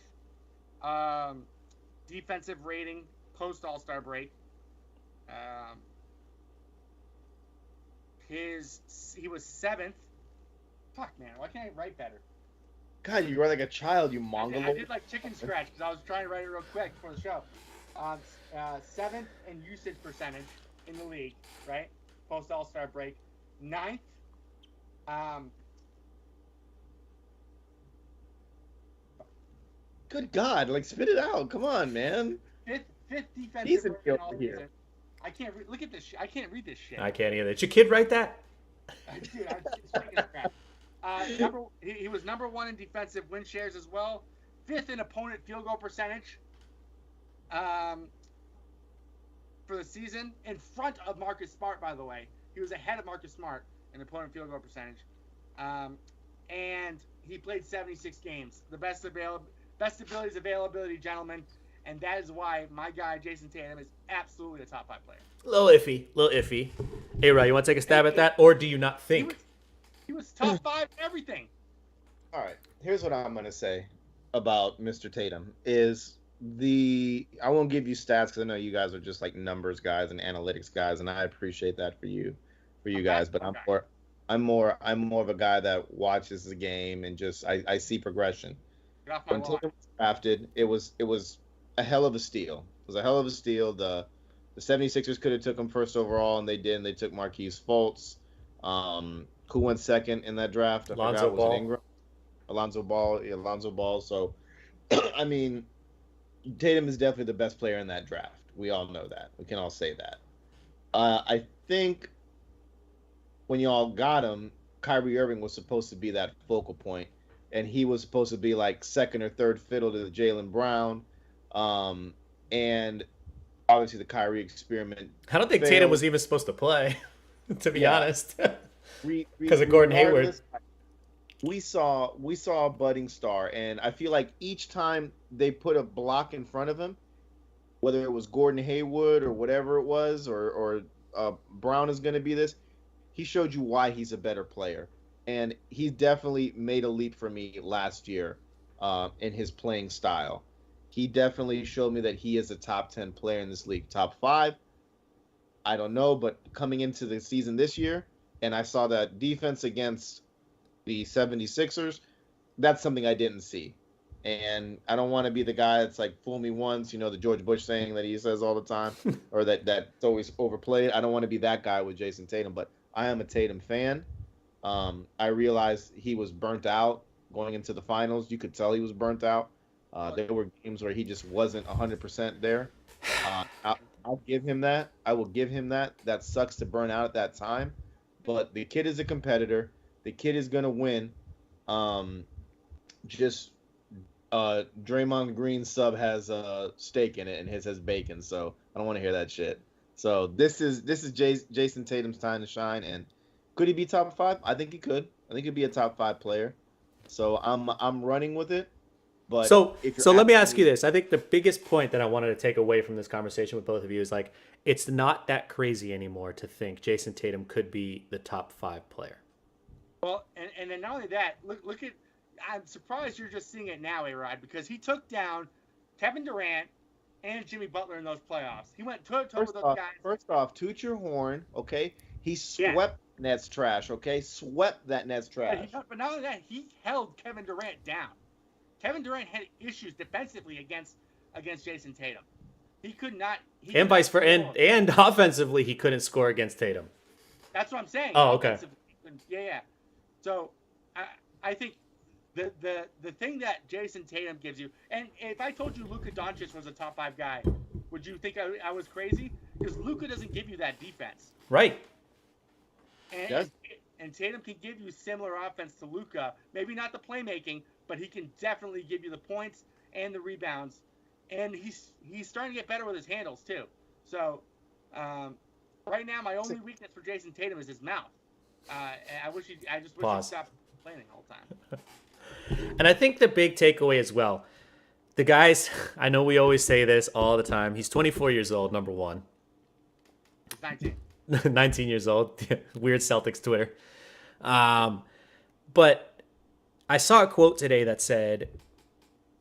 defensive rating post All-Star break. He was 7th. Fuck, man, why can't I write better? God, you were like a child, you mongoloid. I did like chicken scratch because I was trying to write it real quick before the show. 7th in usage percentage in the league, right? Post All-Star break. 9th. Good God, like spit it out. Come on, man. Fifth defensive He's in rating all here. season. I can't look at this shit. I can't read this shit. I can't either. Did your kid write that? Dude, it's chicken scratch. He was number 1 in defensive win shares as well. 5th in opponent field goal percentage. For the season, in front of Marcus Smart, by the way. He was ahead of Marcus Smart in opponent field goal percentage. And he played 76 games. The best ability is availability, gentlemen. And that is why my guy, Jason Tatum, is absolutely a top 5 player. Little iffy. Hey, Rod, you want to take a stab at that? Or do you not think? He was top 5 everything. All right, here's what I'm going to say about Mr. Tatum is I won't give you stats because I know you guys are just like numbers guys and analytics guys, and I appreciate that for you guys. But I'm more of a guy that watches the game and just I see progression. Get off my When lawn. Tatum was drafted, it was a hell of a steal. It was a hell of a steal. The 76ers could have took him first overall, and they did. And they took Marquise Fultz. Who went second in that draft? I Lonzo forgot. Ball. Was it Ingram? Alonzo Ball. Yeah, Alonzo Ball. So, I mean, Tatum is definitely the best player in that draft. We all know that. We can all say that. I think when y'all got him, Kyrie Irving was supposed to be that focal point, and he was supposed to be like second or third fiddle to Jaylen Brown, and obviously the Kyrie experiment. I don't think failed. Tatum was even supposed to play, to be honest. Because of Gordon Hayward. We saw a budding star, and I feel like each time they put a block in front of him, whether it was Gordon Hayward or whatever it was, or Brown is going to be this, he showed you why he's a better player. and he definitely made a leap for me last year in his playing style. He definitely showed me that he is a top 10 player in this league. Top five, I don't know, but coming into the season this year, and I saw that defense against the 76ers, that's something I didn't see. And I don't want to be the guy that's like, fool me once, the George Bush saying that he says all the time, or that's always overplayed. I don't want to be that guy with Jason Tatum, but I am a Tatum fan. I realized he was burnt out going into the finals. You could tell he was burnt out. There were games where he just wasn't 100% there. I'll give him that. I will give him that. That sucks to burn out at that time. But the kid is a competitor. The kid is going to win. Just Draymond Green's sub has steak in it and his has bacon, so I don't want to hear that shit. So this is Jason Tatum's time to shine, and could he be top five? I think he could. I think he'd be a top five player. So I'm running with it. But so let me ask you this. I think the biggest point that I wanted to take away from this conversation with both of you is like, it's not that crazy anymore to think Jason Tatum could be the top 5 player. Well, and then not only that, look at. I'm surprised you're just seeing it now, A-Rod, because he took down Kevin Durant and Jimmy Butler in those playoffs. He went toe-to-toe with those guys. First off, toot your horn, okay? He swept Nets trash, okay? Swept that Nets trash. But not only that, he held Kevin Durant down. Kevin Durant had issues defensively against Jason Tatum. He could not. And vice versa, and offensively, he couldn't score against Tatum. That's what I'm saying. Oh, okay. Yeah. So, I think the thing that Jason Tatum gives you, and if I told you Luka Doncic was a top 5 guy, would you think I was crazy? Because Luka doesn't give you that defense. Right. And Tatum can give you similar offense to Luka. Maybe not the playmaking, but he can definitely give you the points and the rebounds. And he's starting to get better with his handles too. So right now, my only weakness for Jason Tatum is his mouth. I just wish he'd stop complaining all the time. And I think the big takeaway as well, the guys, I know we always say this all the time. He's 24 years old, number one. He's 19. 19 years old. Weird Celtics Twitter. But I saw a quote today that said,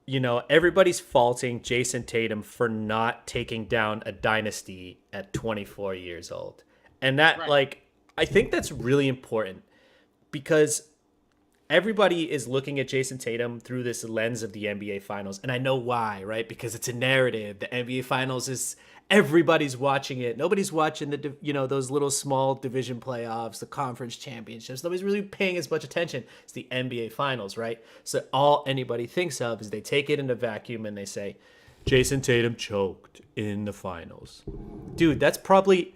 everybody's faulting Jason Tatum for not taking down a dynasty at 24 years old. And that, I think that's really important because everybody is looking at Jason Tatum through this lens of the NBA Finals. And I know why, right? Because it's a narrative. The NBA Finals is everybody's watching it. Nobody's watching those little small division playoffs, the conference championships. Nobody's really paying as much attention as the NBA Finals, right? So all anybody thinks of is they take it in a vacuum and they say, Jason Tatum choked in the finals. Dude, that's probably...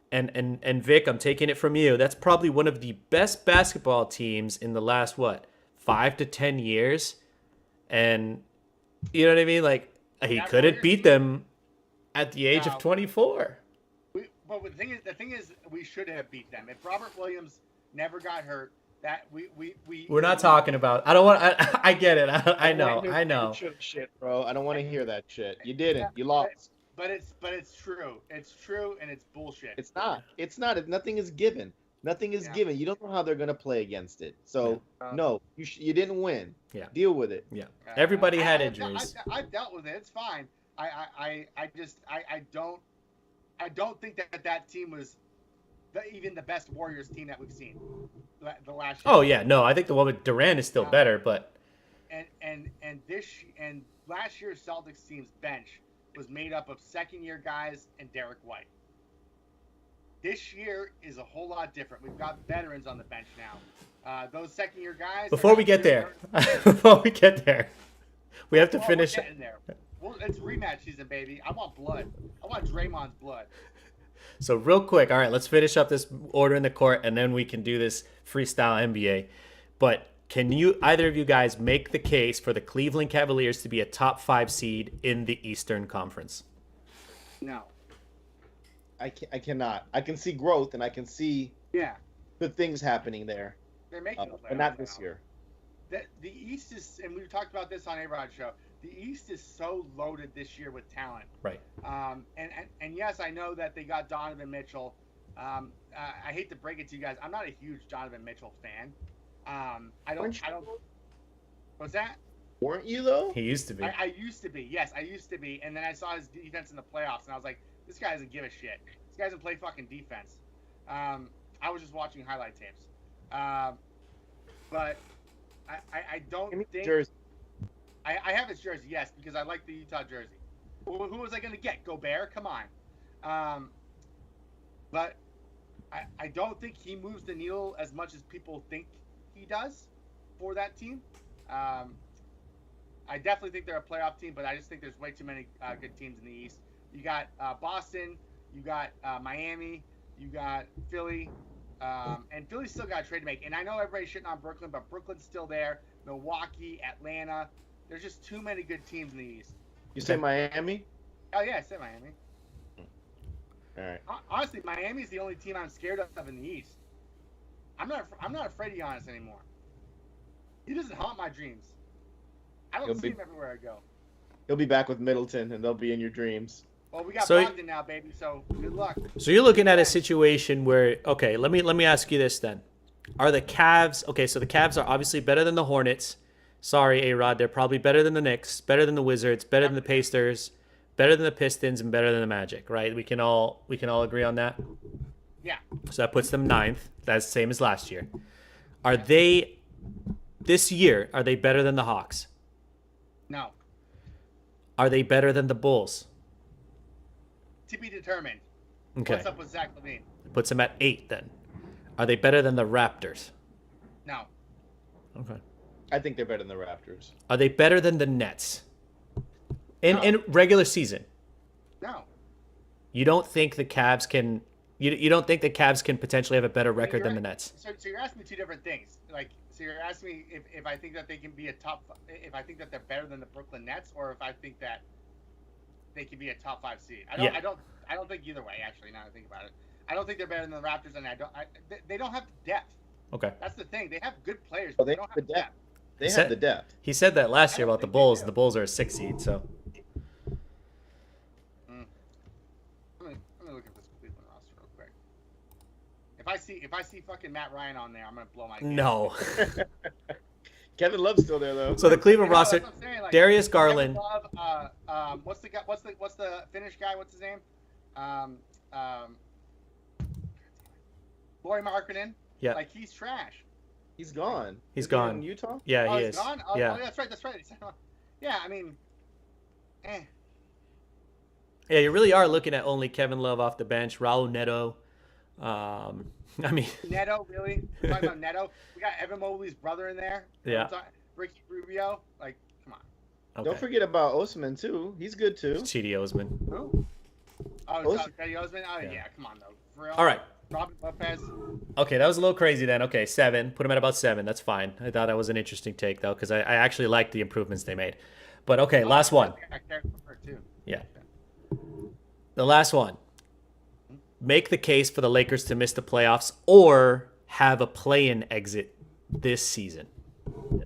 And Vic, I'm taking it from you. That's probably one of the best basketball teams in the last 5 to 10 years, and you know what I mean. Like he couldn't beat them at the age of 24. But the thing is, we should have beat them if Robert Williams never got hurt. That we're not talking about. I don't want. I get it. I know. Shit, bro. I don't want to hear that shit. You didn't. You lost. But it's true. It's true, and it's bullshit. It's not. Nothing is given. Nothing is given. You don't know how they're gonna play against it. So no, you didn't win. Yeah. Deal with it. Yeah. Everybody had injuries. I've dealt with it. It's fine. I don't think that team was even the best Warriors team that we've seen the last year. Oh yeah, no, I think the one with Durant is still better, but and last year's Celtics team's bench was made up of second-year guys and Derek White. This year is a whole lot different. We've got veterans on the bench now. Those second-year guys. Before we get there, we have to finish. We're getting there. Well, it's rematch season, baby. I want blood. I want Draymond's blood. So real quick, all right, let's finish up this order in the court, and then we can do this freestyle NBA. But can either of you guys make the case for the Cleveland Cavaliers to be a top 5 seed in the Eastern Conference? No. I cannot. I can see growth, and I can see good things happening there. They're making but not this year. The East is, and we've talked about this on A-Rod Show, the East is so loaded this year with talent. Right. And yes, I know that they got Donovan Mitchell. I hate to break it to you guys. I'm not a huge Donovan Mitchell fan. I don't. What's that? Weren't you though? He used to be. I used to be. Yes, I used to be. And then I saw his defense in the playoffs, and I was like, this guy doesn't give a shit. This guy doesn't play fucking defense. I was just watching highlight tapes. But I don't think. Jersey. I have his jersey, yes, because I like the Utah jersey. Who was I going to get? Gobert? Come on. But I don't think he moves the needle as much as people think he does for that team. I definitely think they're a playoff team, but I just think there's way too many good teams in the East. You got Boston, you got Miami, you got Philly, and Philly's still got a trade to make. And I know everybody's shitting on Brooklyn, but Brooklyn's still there. Milwaukee, Atlanta. There's just too many good teams in the East. You say Miami? Oh, yeah, I said Miami. All right. Honestly, Miami's the only team I'm scared of in the East. I'm not afraid of Giannis anymore. He doesn't haunt my dreams. I don't see him everywhere I go. He'll be back with Middleton, and they'll be in your dreams. Well, we got Bogdan now, baby. So good luck. So you're looking at a situation where, okay, let me ask you this then: are the Cavs okay? So the Cavs are obviously better than the Hornets. Sorry, A-Rod, they're probably better than the Knicks, better than the Wizards, better than the Pacers, better than the Pistons, and better than the Magic. Right? We can all agree on that. Yeah. So that puts them ninth. That's the same as last year. Are they this year? Are they better than the Hawks? No. Are they better than the Bulls? To be determined. Okay. What's up with Zach LaVine? Puts them at 8 then. Are they better than the Raptors? No. Okay. I think they're better than the Raptors. Are they better than the Nets? In regular season? No. You don't think the Cavs can you don't think the Cavs can potentially have a better record than the Nets? So you're asking me two different things. So you're asking me if I think that they can be if I think that they're better than the Brooklyn Nets, or if I think that they can be a top 5 seed. I don't think either way. Actually, now that I think about it, I don't think they're better than the Raptors, and they don't have the depth. Okay. That's the thing. They have good players, Well, but they don't have the depth. They have the depth. He said that last year about the think they Bulls. do. The Bulls are a 6 seed, so. Let me look at this Cleveland roster real quick. If I see fucking Matt Ryan on there, I'm gonna blow my. No. Kevin Love's still there though. So the Cleveland roster, that's what I'm saying, like, Darius Garland. Kevin Love, what's the Finnish guy? What's his name? Lauri Markkanen. Yeah. Like, he's trash. He's gone. He's Is he gone. in Utah? Yeah, Oh, he he's is. gone? Oh, Yeah. oh, that's right. Yeah, I mean, Yeah, you really are looking at only Kevin Love off the bench, Raul Neto. I mean, Neto, really? We're talking about Neto? We got Evan Mobley's brother in there. Yeah. Ricky Rubio. Like, come on. okay. Don't forget about Osman too. He's good too. Chidi Osman. Who? Oh, Osman. Teddy Osman? Oh, Yeah. yeah, come on, though. For real? All right. Robin Lopez. Okay, that was a little crazy then. Okay, 7. Put him at about 7. That's fine. I thought that was an interesting take, though, because I actually liked the improvements they made. But, okay, last one. I care for her, too. Yeah. The last one. Make the case for the Lakers to miss the playoffs or have a play-in exit this season.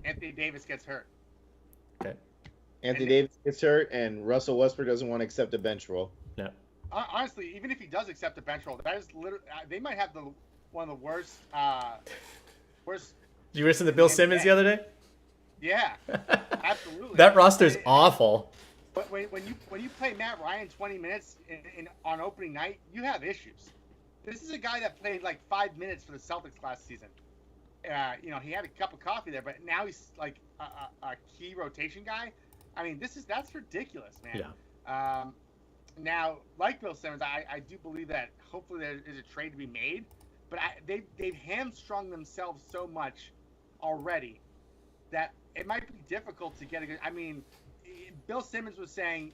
Anthony Davis gets hurt. Okay. Anthony Davis gets hurt, and Russell Westbrook doesn't want to accept a bench role. Yeah. Honestly, even if he does accept a bench role, that is literally they might have one of the worst. Did you listen to Bill Simmons the other day? Yeah, absolutely. That roster's awful. But when you play Matt Ryan 20 minutes on opening night, you have issues. This is a guy that played like 5 minutes for the Celtics last season. He had a cup of coffee there, but now he's like a key rotation guy. I mean, that's ridiculous, man. Yeah. Now, like Bill Simmons, I do believe that hopefully there is a trade to be made, but they've hamstrung themselves so much already that it might be difficult to get a good. I mean, Bill Simmons was saying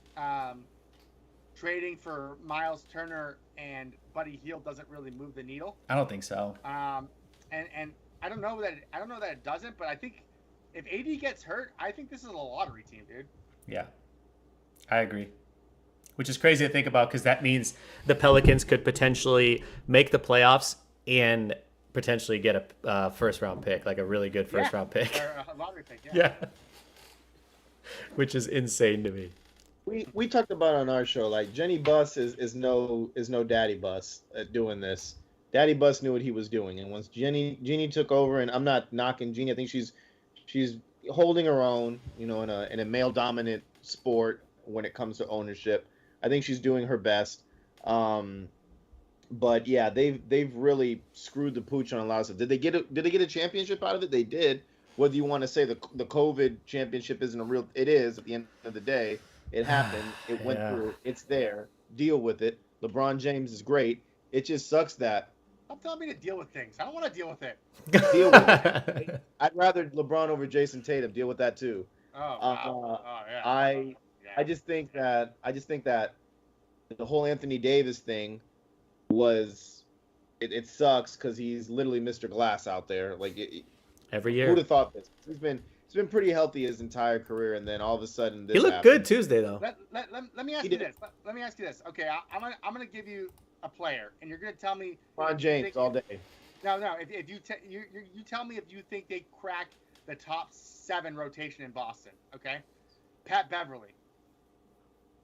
trading for Miles Turner and Buddy Hield doesn't really move the needle. I don't think so. And I don't know that it doesn't, but I think if AD gets hurt, I think this is a lottery team, dude. Yeah. I agree. Which is crazy to think about because that means the Pelicans could potentially make the playoffs and potentially get a first-round pick, like a really good first-round pick. Or a lottery pick, yeah. Yeah. Which is insane to me. We talked about on our show, like Jenny Buss is no daddy bus at doing this. Daddy Bus knew what he was doing, and once Jeannie took over, and I'm not knocking Jeannie, I think she's holding her own, in a male dominant sport when it comes to ownership. I think she's doing her best. But yeah, they've really screwed the pooch on a lot of stuff. Did they get a championship out of it? They did. Whether you want to say the COVID championship isn't a real, it is at the end of the day. It happened. It went Yeah. through. It's there. Deal with it. LeBron James is great. It just sucks that Stop telling me to deal with things. I don't want to deal with it. deal with it. I'd rather LeBron over Jason Tatum. Deal with that too. Oh, wow. Yeah. I just think that the whole Anthony Davis thing was it sucks because he's literally Mr. Glass out there. Like Every who'd year. have thought this? He's been pretty healthy his entire career, and then all of a sudden this He looked happened. good Tuesday, though. Let me ask He you did. this. Let me ask you this. Okay, I'm gonna give you a player, and you're gonna tell me. LeBron James all day. No. If you you tell me if you think they crack the top 7 rotation in Boston. Okay, Pat Beverly,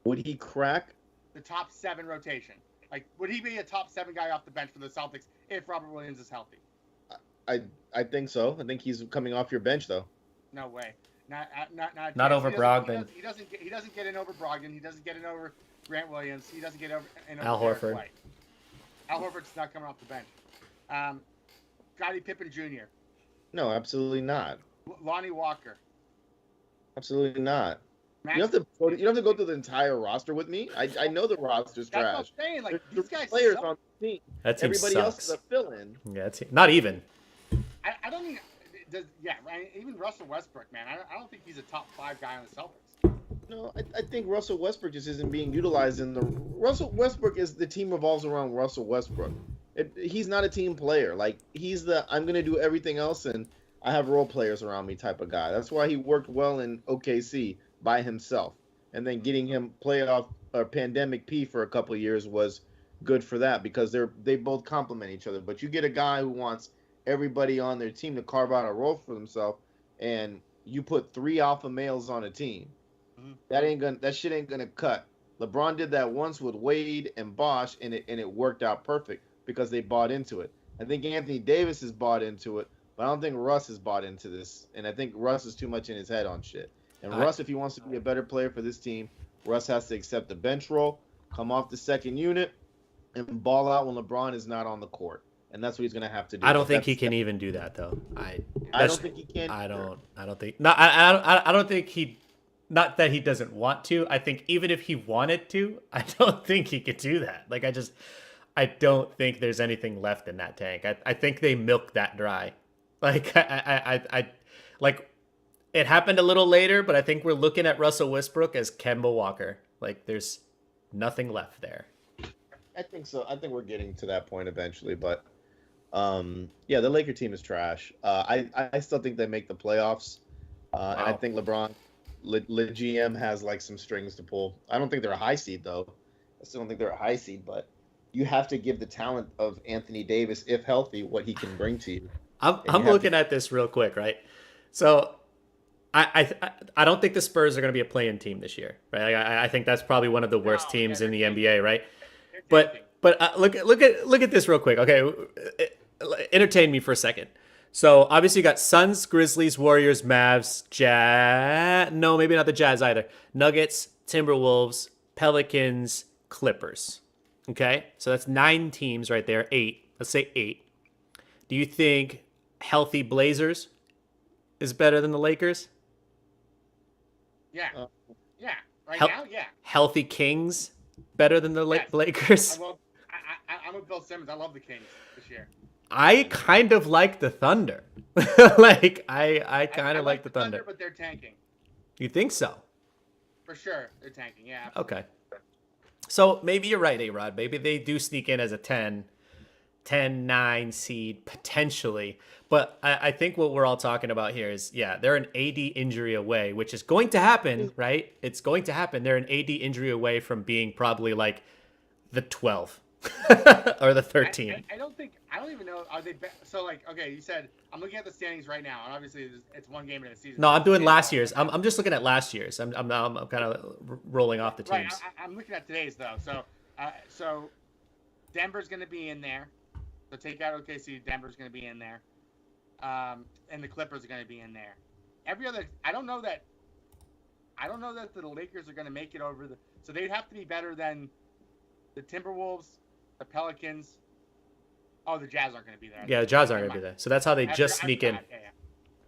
Would he crack? the top 7 rotation. Like, would he be a top 7 guy off the bench for the Celtics if Robert Williams is healthy? I think so. I think he's coming off your bench though. No way. Not Not over He Brogdon. He doesn't get in over Brogdon. He doesn't get in over Grant Williams. He doesn't get in over Al Derek Horford. White. Al Horford's not coming off the bench. Scottie Pippen Jr., No, absolutely not. Lonnie Walker. Absolutely not. Max, You don't have to go through the entire roster with me. I know the roster's that's what trash. I'm saying. Like, There's these guys players suck. on the team. That team Everybody else sucks. is a fill-in. Yeah, not even. I don't mean. Right? Even Russell Westbrook, man. I don't think he's a top 5 guy on the Celtics. No, I think Russell Westbrook just isn't being utilized in the. Russell Westbrook is the team revolves around Russell Westbrook. He's not a team player. Like he's the I'm gonna do everything else and I have role players around me type of guy. That's why he worked well in OKC by himself, and then getting him playoff or pandemic P for a couple of years was good for that because they both complement each other. But you get a guy who wants everybody on their team to carve out a role for themselves, and you put 3 alpha males on a team. Mhm. That shit ain't gonna cut. LeBron did that once with Wade and Bosh, and it worked out perfect because they bought into it. I think Anthony Davis has bought into it, but I don't think Russ has bought into this. And I think Russ is too much in his head on shit. And Russ, if he wants to be a better player for this team, Russ has to accept the bench role, come off the second unit, and ball out when LeBron is not on the court. And that's what he's gonna have to do. I don't think he can even do that, though. I that's- don't think he can. I don't think. No, I don't think he. Not that he doesn't want to. I think even if he wanted to, I don't think he could do that. Like I don't think there's anything left in that tank. I think they milked that dry. Like I like it happened a little later, but I think we're looking at Russell Westbrook as Kemba Walker. Like there's nothing left there. I think so. I think we're getting to that point eventually, but yeah, the Laker team is trash. I still think they make the playoffs, and I think LeBron, Le GM has like some strings to pull. I don't think they're a high seed though. I still don't think they're a high seed, but you have to give the talent of Anthony Davis, if healthy, what he can bring to you. I'm looking at this real quick, right? So I don't think the Spurs are going to be a play-in team this year, right? Like, I think that's probably one of the worst teams in the NBA, right? But look at this real quick. Okay, entertain me for a second. So obviously you got Suns, Grizzlies, Warriors, Mavs, Jazz. No, maybe not the Jazz either. Nuggets, Timberwolves, Pelicans, Clippers. Okay, so that's 9 teams right there. 8. Let's say 8. Do you think healthy Blazers is better than the Lakers? Yeah. Yeah. Right Hel- now, yeah. Healthy Kings better than the Yes. Lakers? I'm with Bill Simmons. I love the Kings this year. I kind of like the Thunder. Like I kind of like the Thunder. But they're tanking. You think so? For sure. They're tanking. Yeah. Absolutely. Okay. So maybe you're right, A-Rod. Maybe they do sneak in as a 10-9 seed potentially. But I think what we're all talking about here is, yeah, they're an AD injury away, which is going to happen, right? It's going to happen. They're an AD injury away from being probably like the 12 or the 13. I don't even know. Are they so like? Okay, you said I'm looking at the standings right now, and obviously it's one game in the season. No, I'm doing last year's. I'm just looking at last year's. I'm kind of rolling off the Right. teams. I'm looking at today's though. So Denver's going to be in there. So take out OKC, Denver's going to be in there, and the Clippers are going to be in there. Every other, I don't know that the Lakers are going to make it over the. So they'd have to be better than the Timberwolves, the Pelicans. Oh, the Jazz aren't going to be there. Yeah, the Jazz aren't going to be there. So that's how they just sneak in. Yeah.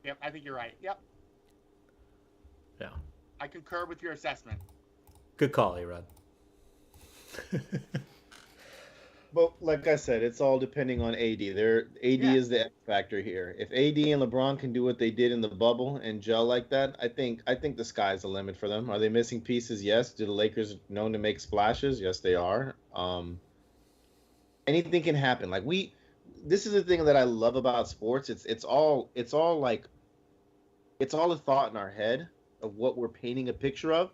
Yep, I think you're right. Yep. Yeah. I concur with your assessment. Good call, A-Rod. But like I said, it's all depending on AD. AD is the X factor here. If AD and LeBron can do what they did in the bubble and gel like that, I think the sky's the limit for them. Are they missing pieces? Yes. Do the Lakers known to make splashes? Yes, they are. Anything can happen. This is the thing that I love about sports. It's all a thought in our head of what we're painting a picture of.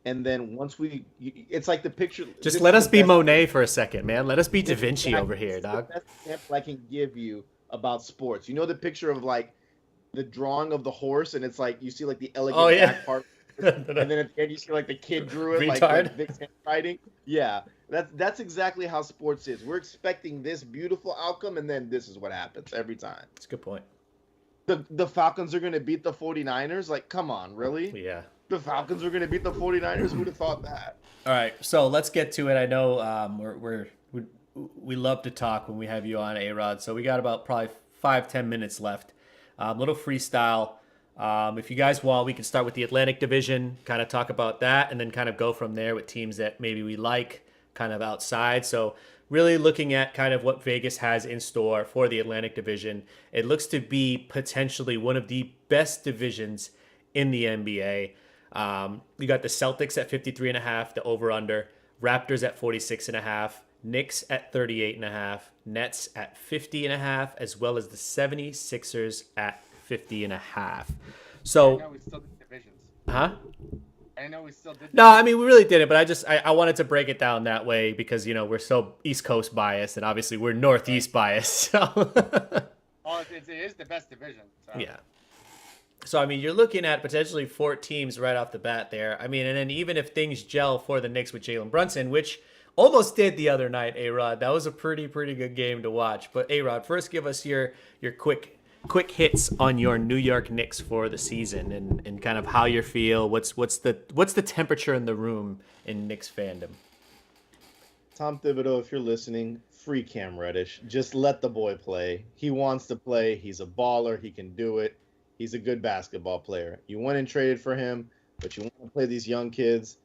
And then once it's like the picture. Just let us be Monet for a second, man. Let us be Da Vinci over here, dog. That's the best example I can give you about sports. You know the picture of the drawing of the horse, and it's like you see the elegant back part, and then at the end you see the kid drew it, like Vic's handwriting. Yeah, that's exactly how sports is. We're expecting this beautiful outcome, and then this is what happens every time. That's a good point. The Falcons are going to beat the 49ers? Come on, really? Yeah. The Falcons are going to beat the 49ers? Who'd have thought that? All right, so let's get to it. I know we love to talk when we have you on, A-Rod. So we got about probably 5-10 minutes left. Little freestyle. If you guys want, we can start with the Atlantic Division, kind of talk about that, and then kind of go from there with teams that maybe we like kind of outside. So really looking at kind of what Vegas has in store for the Atlantic Division. It looks to be potentially one of the best divisions in the NBA. You got the Celtics at 53.5, the over-under, Raptors at 46.5, Knicks at 38.5, Nets at 50.5, as well as the 76ers at 50.5. So, I know we still did divisions. huh? I know we still did. No, I mean, we really didn't, but I wanted to break it down that way because, we're so East Coast biased, and obviously we're Northeast biased. So. Well, it is the best division. So. Yeah. So, I mean, you're looking at potentially 4 teams right off the bat there. I mean, and then even if things gel for the Knicks with Jalen Brunson, which almost did the other night, A-Rod. That was a pretty good game to watch. But, A-Rod, first give us your quick hits on your New York Knicks for the season and kind of how you feel. What's the temperature in the room in Knicks fandom? Tom Thibodeau, if you're listening, free Cam Reddish. Just let the boy play. He wants to play. He's a baller. He can do it. He's a good basketball player. You went and traded for him, but you want to play these young kids.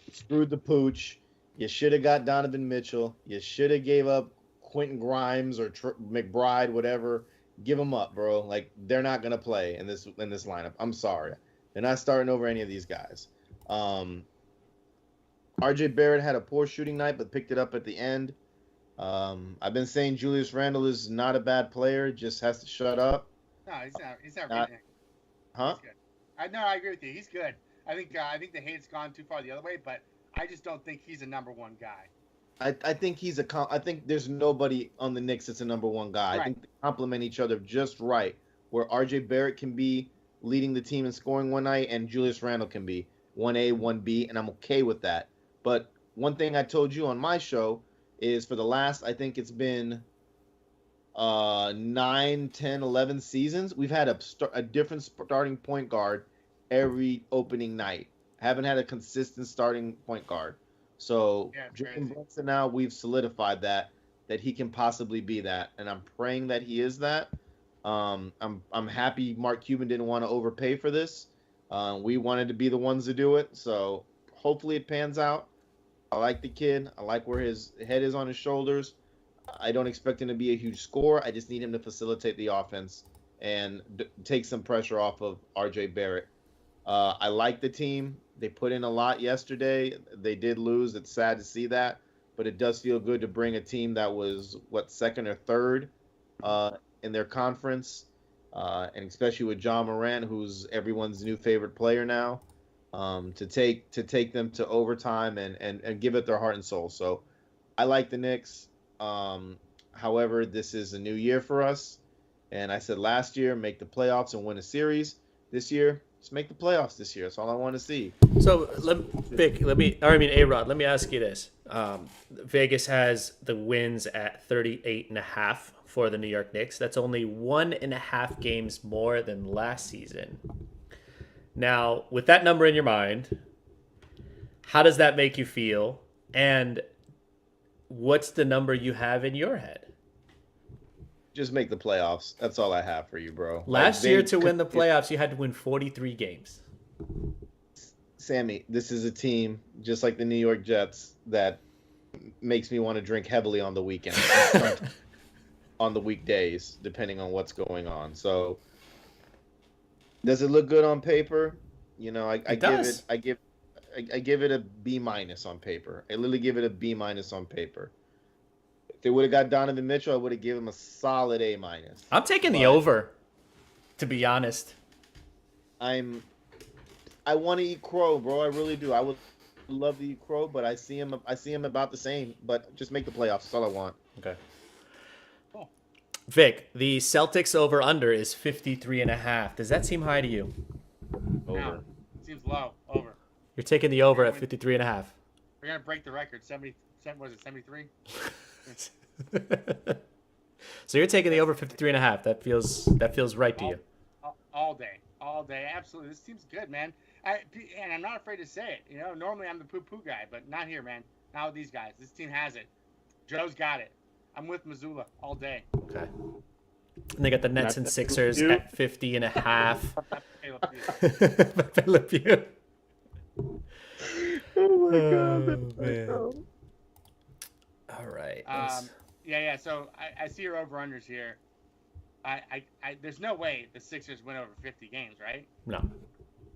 You screwed the pooch. You should have got Donovan Mitchell. You should have gave up Quentin Grimes or McBride, whatever. Give them up, bro. They're not gonna play in this lineup. I'm sorry. They're not starting over any of these guys. RJ Barrett had a poor shooting night, but picked it up at the end. I've been saying Julius Randle is not a bad player, just has to shut up. No, he's not really. Huh? He's good. I agree with you. He's good. I think the hate's gone too far the other way, but I just don't think he's a number one guy. I think I think there's nobody on the Knicks that's a number one guy. Right. I think they complement each other just right, where RJ Barrett can be leading the team in scoring one night and Julius Randle can be 1A, 1B, and I'm okay with that. But one thing I told you on my show is for the last, I think it's been 9, 10, 11 seasons, we've had a different starting point guard every opening night. Haven't had a consistent starting point guard. So Jalen Brunson, now we've solidified that he can possibly be that, and I'm praying that he is that. I'm happy Mark Cuban didn't want to overpay for this. We wanted to be the ones to do it, so hopefully it pans out. I like the kid. I like where his head is on his shoulders. I don't expect him to be a huge scorer. I just need him to facilitate the offense and take some pressure off of RJ Barrett. I like the team. They put in a lot yesterday. They did lose. It's sad to see that, but it does feel good to bring a team that was, second or third in their conference, and especially with John Morant, who's everyone's new favorite player now, to take them to overtime and give it their heart and soul. So I like the Knicks. However, this is a new year for us, and I said last year, make the playoffs and win a series. This year, just make the playoffs this year. That's all I want to see. So, A-Rod, let me ask you this. Vegas has the wins at 38.5 for the New York Knicks. That's only 1.5 games more than last season. Now, with that number in your mind, how does that make you feel? And what's the number you have in your head? Just make the playoffs. That's all I have for you, bro. Last Like, year to win the playoffs, you had to win 43 games. Sammy, this is a team just like the New York Jets that makes me want to drink heavily on the weekends, on the weekdays, depending on what's going on. So, does it look good on paper? You know, I give it a B- on paper. I literally give it a B- on paper. If they would have got Donovan Mitchell, I would have given him a solid A-. I'm taking the over, to be honest. I want to eat crow, bro. I really do. I would love to eat crow, but I see him about the same. But just make the playoffs. That's all I want. Okay. Cool. Vic, the Celtics over/under is 53.5. Does that seem high to you? Over. No, seems low. Over. You're taking the over at 53.5. We're gonna break the record. 70. Was it 73? So you're taking the over 53.5. That feels right to you. All day. Absolutely. This team's good, man. And I'm not afraid to say it. You know, normally I'm the poo-poo guy, but not here, man. Not with these guys. This team has it. Joe's got it. I'm with Missoula all day. Okay. And they got the Nets and Sixers at 50.5. Philip. Oh my god, man. All right. Yeah. So I see your over-unders here. There's no way the Sixers win over 50 games, right? No,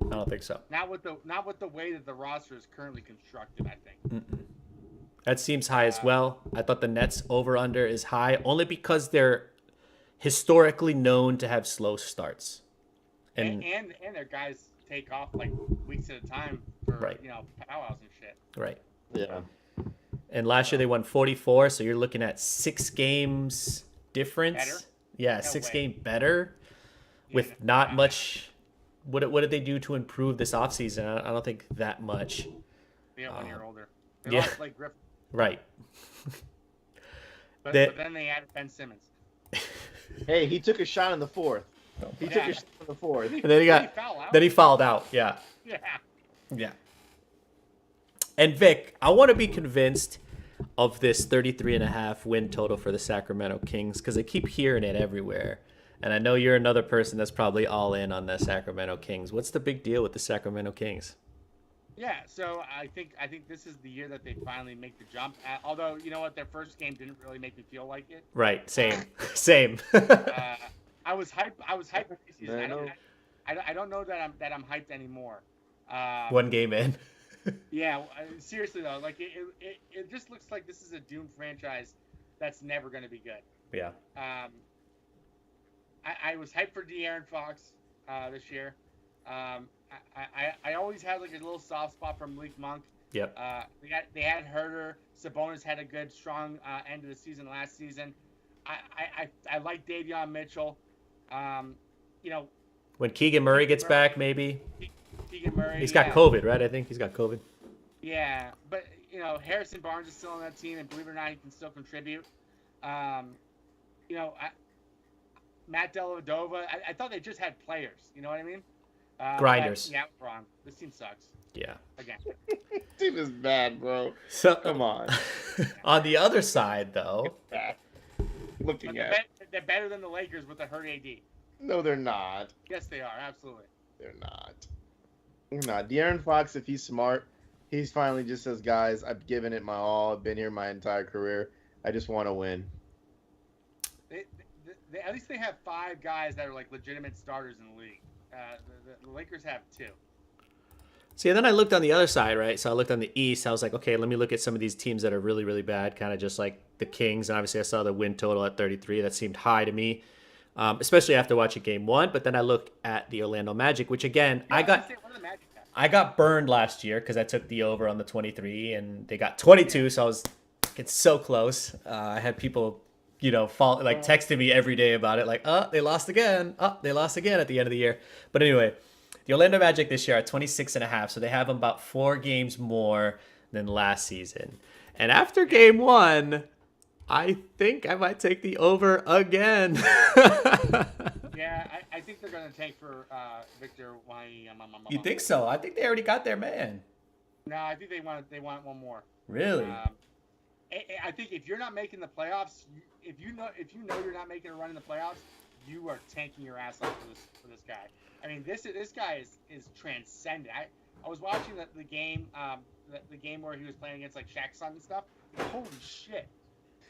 I don't think so. Not with the way that the roster is currently constructed, I think. Mm-mm. That seems high as well. I thought the Nets over/under is high only because they're historically known to have slow starts, and their guys take off like weeks at a time for powwows and shit. Right. Yeah. And last year they won 44, so you're looking at 6 games difference. Better? Yeah, No 6 way. game better with not much. What did they do to improve this offseason? I don't think that much. They got 1 year older. They yeah. lost Blake Griffin. Right. But then they added Ben Simmons. Hey, he took a shot in the fourth. He took Yeah. a shot in the fourth. And then he fouled out. Yeah. Yeah. Yeah. And Vic, I want to be convinced of this 33.5 win total for the Sacramento Kings because I keep hearing it everywhere. And I know you're another person that's probably all in on the Sacramento Kings. What's the big deal with the Sacramento Kings? Yeah, so I think this is the year that they finally make the jump. Although, you know what, their first game didn't really make me feel like it. Right, same. Same. I was hyped preseason. I don't know that I'm hyped anymore. 1 game in. Yeah, seriously though, like it just looks like this is a doomed franchise that's never going to be good. Yeah. I was hyped for De'Aaron Fox this year. I always had like a little soft spot for Malik Monk. Yep. They had Herter. Sabonis had a good, strong end of the season last season. I like Davion Mitchell. When Keegan Murray gets back, maybe. Keegan Murray. He's got COVID, right? I think he's got COVID. Yeah, but Harrison Barnes is still on that team, and believe it or not, he can still contribute. Matt Dellavedova. I thought they just had players. You know what I mean? Grinders. Yeah, wrong. This team sucks. Yeah. Again. Team is bad, bro. So Come on. on the other side, though, Bad. But Looking at. they're better than the Lakers with a hurt AD. No, they're not. Yes, they are. Absolutely. They're not. They're not. De'Aaron Fox, if he's smart, he's finally just says, guys, I've given it my all. I've been here my entire career. I just want to win. They at least they have 5 guys that are like legitimate starters in the league. The Lakers have 2. see, and then I looked on the other side, right? So I looked on the East. I was like, okay, let me look at some of these teams that are really, really bad, kind of just like the Kings. And obviously, I saw the win total at 33. That seemed high to me, especially after watching Game 1. But then I looked at the Orlando Magic, which again, I got burned last year because I took the over on the 23, and they got 22. So I was it's so close. I had people, texting me every day about it, like, they lost again. They lost again at the end of the year. But anyway, the Orlando Magic this year are 26.5, so they have about 4 games more than last season. And after Game 1, I think I might take the over again. Yeah, I think they're going to tank for Victor Whci. You think so? I think they already got their man. No, I think they want one more. Really? I think if you're not making the playoffs, if you know you're not making a run in the playoffs, you are tanking your ass off for this guy. I mean, this guy is transcendent. I was watching the game the game where he was playing against like Shaq's son and stuff. Holy shit!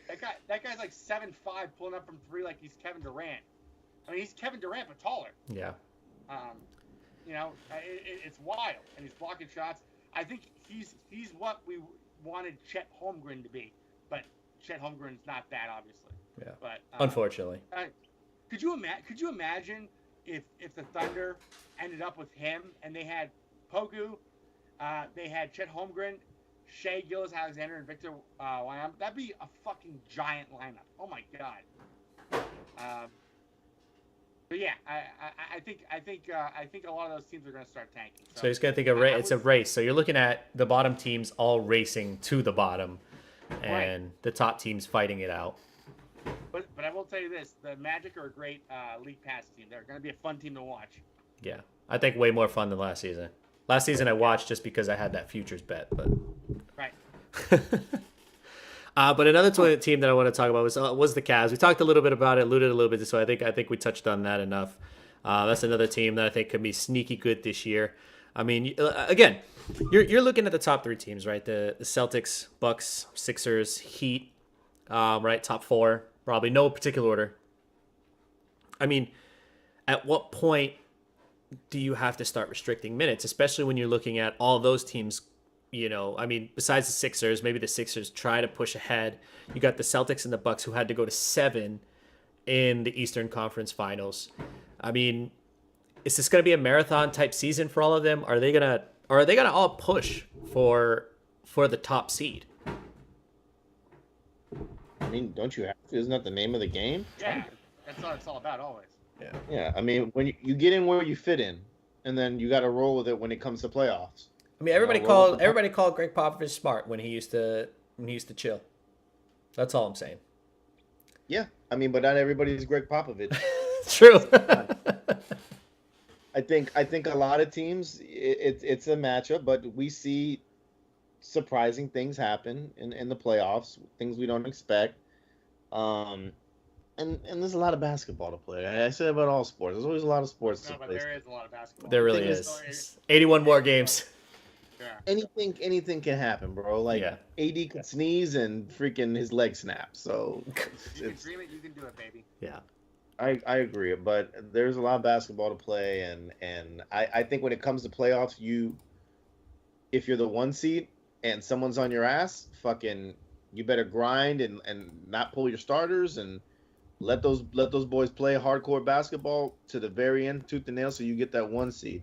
That guy's like 7'5", pulling up from three like he's Kevin Durant. I mean, he's Kevin Durant but taller. Yeah. It's wild, and he's blocking shots. I think he's what we wanted Chet Holmgren to be, but Chet Holmgren's not that, obviously. Yeah. But unfortunately. Could you imagine if the Thunder ended up with him and they had Poku, they had Chet Holmgren, Shea Gilgeous-Alexander, and Victor Wembanyama? That'd be a fucking giant lineup. Oh my god. But yeah, I think a lot of those teams are going to start tanking. So he's going to think it's a race. So you're looking at the bottom teams all racing to the bottom, and the top teams fighting it out. But I will tell you this: the Magic are a great League Pass team. They're going to be a fun team to watch. Yeah, I think way more fun than last season. Last season I watched just because I had that futures bet, but. Right. But another team that I want to talk about was the Cavs. We talked a little bit about it, alluded a little bit, so I think we touched on that enough. That's another team that I think could be sneaky good this year. I mean, again, you're looking at the top three teams, right? The Celtics, Bucks, Sixers, Heat, right? Top four, probably no particular order. I mean, at what point do you have to start restricting minutes, especially when you're looking at all those teams? I mean, besides the Sixers, maybe the Sixers try to push ahead. You got the Celtics and the Bucks who had to go to 7 in the Eastern Conference Finals. I mean, is this going to be a marathon type season for all of them? Are they gonna all push for the top seed? I mean, don't you have to? Isn't that the name of the game? Yeah, that's what it's all about always. Yeah. Yeah, I mean, when you get in where you fit in, and then you got to roll with it when it comes to playoffs. I mean, everybody called Greg Popovich smart when he used to chill. That's all I'm saying. Yeah, I mean, but not everybody's Greg Popovich. True. I think a lot of teams it's a matchup, but we see surprising things happen in the playoffs, things we don't expect. And there's a lot of basketball to play. I say about all sports. There's always a lot of sports to play. But there is a lot of basketball. There really is. 81 more games. Yeah. Anything can happen, bro. Like AD could sneeze and freaking his leg snaps. So you can dream it, you can do it, baby. Yeah. I agree, but there's a lot of basketball to play, and I think when it comes to playoffs, if you're the 1 seed and someone's on your ass, you better grind and not pull your starters and let those boys play hardcore basketball to the very end, tooth and nail, so you get that 1 seed.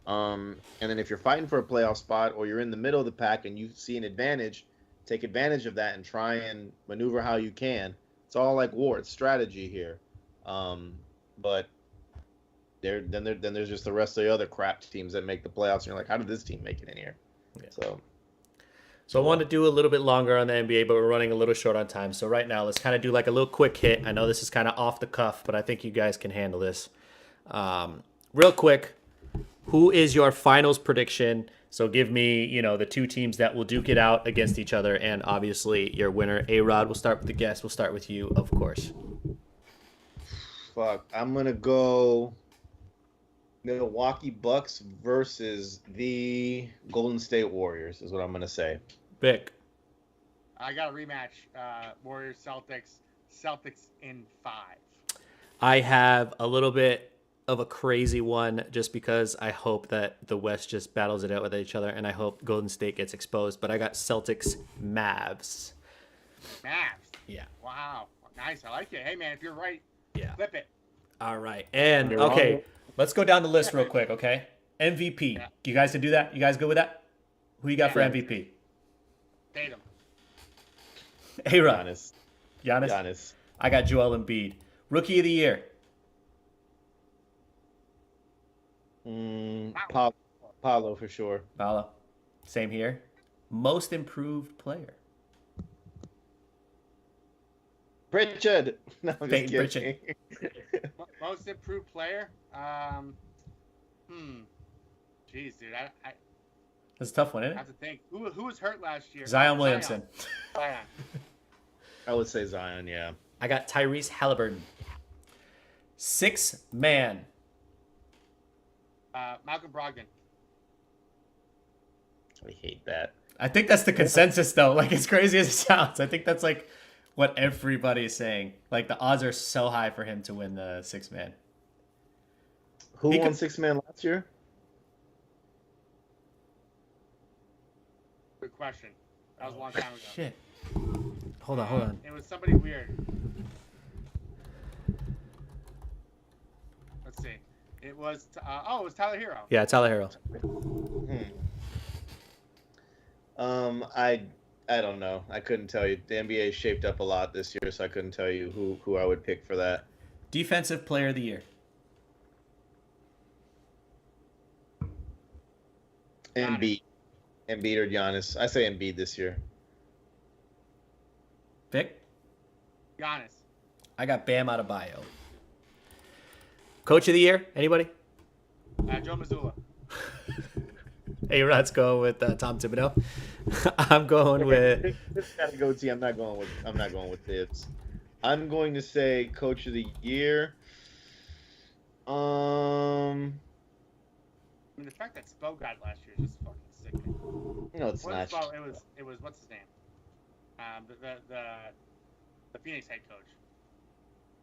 And then if you're fighting for a playoff spot or you're in the middle of the pack and you see an advantage, take advantage of that and try and maneuver how you can. It's all like war. It's strategy here. But then there's just the rest of the other crap teams that make the playoffs. And you're like, how did this team make it in here? Yeah. So I wanted to do a little bit longer on the NBA, but we're running a little short on time. So right now, let's kind of do like a little quick hit. I know this is kind of off the cuff, but I think you guys can handle this. Real quick. Who is your finals prediction? So give me, the 2 teams that will duke it out against each other, and obviously your winner. A-Rod, we'll start with the guest. We'll start with you, of course. Fuck, I'm gonna go Milwaukee Bucks versus the Golden State Warriors is what I'm gonna say. Vic. I got a rematch. Warriors Celtics in 5. I have a little bit of a crazy one just because I hope that the West just battles it out with each other, and I hope Golden State gets exposed. But I got Celtics Mavs. Mavs? Yeah. Wow. Nice. I like it. Hey, man, if you're right, flip it. All right. And, okay, let's go down the list real quick, okay? MVP. Yeah. You guys can do that? You guys good with that? Who you got for MVP? Tatum. A-Rod. Giannis. I got Joel Embiid. Rookie of the Year. Paolo for sure. Paolo. Same here. Most improved player. Pritchard. No, I'm just Peyton kidding. Most improved player. Jeez, dude, I That's a tough one, isn't have it? to think. Who was hurt last year? Zion Oh, Williamson. Zion. I would say Zion. Yeah. I got Tyrese Halliburton. 6-man. Malcolm Brogdon. I hate that. I think that's the consensus, though. Like, as crazy as it sounds, I think that's like what everybody is saying. Like, the odds are so high for him to win the 6-man. Who He won could- 6-man last year? Good question. That was a long time ago. Shit. Hold on. It was somebody weird. Let's see. It was it was Tyler Hero. Yeah, Tyler Hero. I don't know. I couldn't tell you. The NBA shaped up a lot this year, so I couldn't tell you who I would pick for that. Defensive Player of the Year. Embiid or Giannis. I say Embiid this year. Vic? Giannis. I got Bam Adebayo. Coach of the Year? Anybody? Joe Mazzulla. Hey, Rod's going with Tom Thibodeau. I'm going with. This gotta go. I'm not going with Tibbs. I'm going to say Coach of the Year. I mean, the fact that Spo got last year is just fucking sickening. No, it's What not. Spo? It was what's his name? The Phoenix head coach.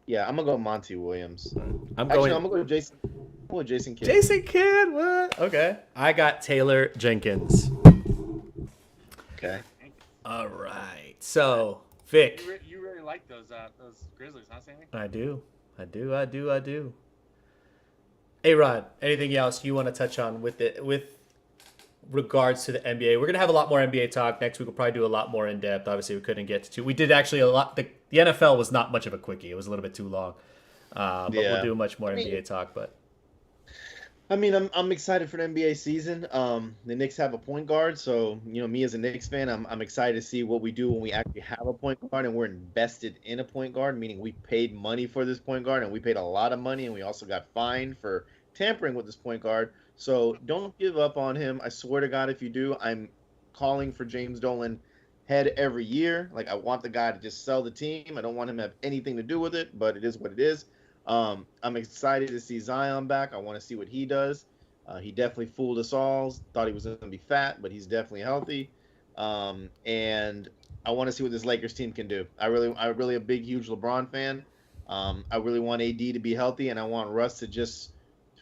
Yeah, I'm gonna go Monty Williams. I'm Actually, going. I'm gonna go Jason. I'm going Jason Kidd. Jason Kidd. What? Okay. I got Taylor Jenkins. Okay. All right. So, Vic. You really like those Grizzlies, huh, Sammy? I do. Hey, Rod. Anything else you want to touch on with regards to the NBA? We're gonna have a lot more NBA talk next week. We'll probably do a lot more in depth. Obviously, we couldn't get to. We did actually a lot. The NFL was not much of a quickie. It was a little bit too long. But we'll do much more NBA talk. But I mean, I'm excited for the NBA season. The Knicks have a point guard, so me as a Knicks fan, I'm excited to see what we do when we actually have a point guard and we're invested in a point guard, meaning we paid money for this point guard and we paid a lot of money and we also got fined for tampering with this point guard. So don't give up on him. I swear to God, if you do, I'm calling for James Dolan head every year. Like, I want the guy to just sell the team. I don't want him to have anything to do with it, but it is what it is. I'm excited to see Zion back. I want to see what he does. He definitely fooled us all. Thought he was going to be fat, but he's definitely healthy. And I want to see what this Lakers team can do. I'm really a big, huge LeBron fan. I really want AD to be healthy, and I want Russ to just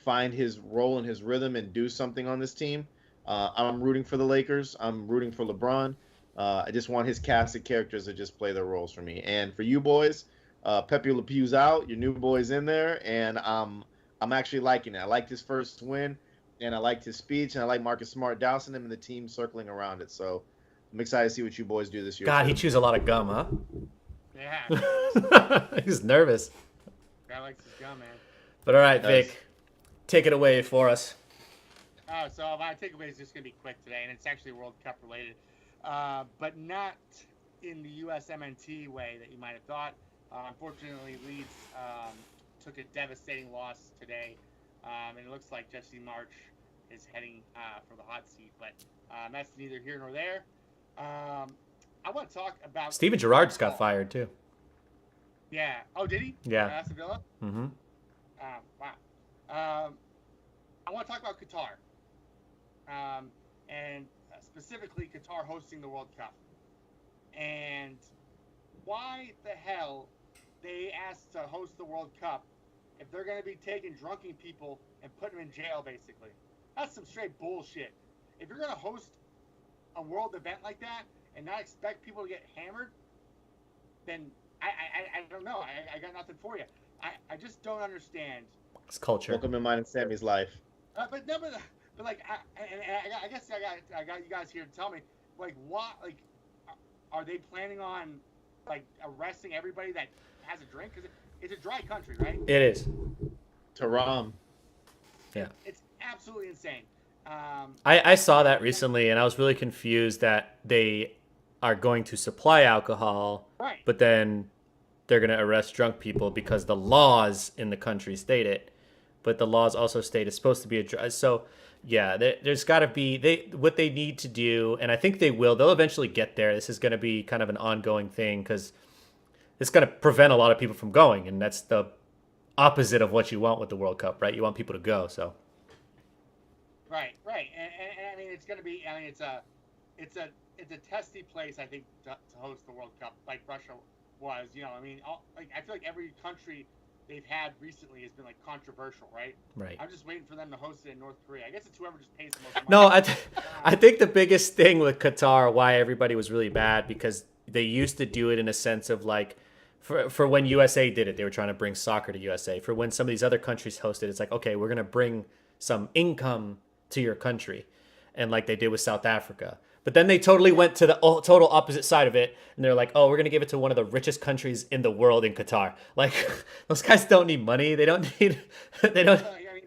find his role and his rhythm and do something on this team. I'm rooting for the Lakers. I'm rooting for LeBron. I just want his cast of characters to just play their roles for me. And for you boys, Pepe Le Pew's out. Your new boy's in there, and I'm actually liking it. I liked his first win, and I liked his speech, and I like Marcus Smart dousing him and the team circling around it. So I'm excited to see what you boys do this year. God, he chews a lot of gum, huh? Yeah. He's nervous. Guy likes his gum, man. But all right, Nice. Vic, take it away for us. So my takeaway is just going to be quick today, and it's actually World Cup related, but not in the USMNT way that you might have thought. Unfortunately, Leeds took a devastating loss today, and it looks like Jesse March is heading for the hot seat, but that's neither here nor there. I want to talk about Steven Gerrard just got fired too. Yeah. Oh, did he? Yeah. Aston Villa? Mm-hmm. Wow. I want to talk about Qatar, and specifically Qatar hosting the World Cup, and why the hell they asked to host the World Cup if they're going to be taking drunken people and putting them in jail, basically. That's some straight bullshit. If you're going to host a world event like that and not expect people to get hammered, then I don't know. I got nothing for you. I just don't understand. It's culture. Welcome to mine and Sammy's life. But like, I guess I got you guys here to tell me, like, what, like, are they planning on, like, arresting everybody that has a drink? Because it's a dry country, right? It is. Taram. Yeah. It's absolutely insane. I saw that recently, and I was really confused that they are going to supply alcohol, Right. but then they're going to arrest drunk people because the laws in the country state it, but the laws also state it's supposed to be a so yeah, there's got to be what they need to do, and I think they'll eventually get there. This is going to be kind of an ongoing thing because it's going to prevent a lot of people from going, and that's the opposite of what you want with the World Cup, right? You want people to go, so. Right, and I mean it's going to be. I mean it's a testy place, I think, to host the World Cup, like Russia was. You know, I mean, I feel like every country they've had recently has been like controversial, right? Right. I'm just waiting for them to host it in North Korea. I guess it's whoever just pays the most money. No, I think the biggest thing with Qatar, why everybody was really bad, because they used to do it in a sense of like, for when USA did it, they were trying to bring soccer to USA. For when some of these other countries hosted, it's like, okay, we're gonna bring some income to your country, and like they did with South Africa. But then they totally went to the total opposite side of it, and they're like, "Oh, we're gonna give it to one of the richest countries in the world in Qatar." Like, those guys don't need money. They don't need. They don't. I mean,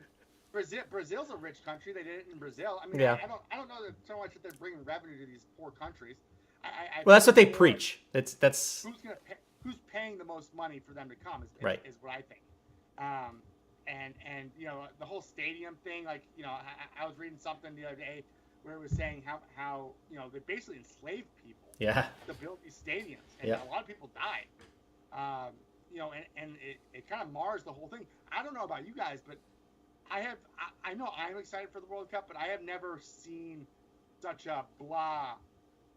Brazil's a rich country. They did it in Brazil. I mean, Yeah. I don't know so much that they're bringing revenue to these poor countries. Well, that's what they preach. That's who's paying the most money for them to come is Right. is what I think. And you know, the whole stadium thing. Like, you know, I was reading something the other day where it was saying how you know, they basically enslaved people yeah. to build these stadiums, and Yeah. a lot of people died. You know, and it kind of mars the whole thing. I don't know about you guys, but I know I'm excited for the World Cup, but I have never seen such a blah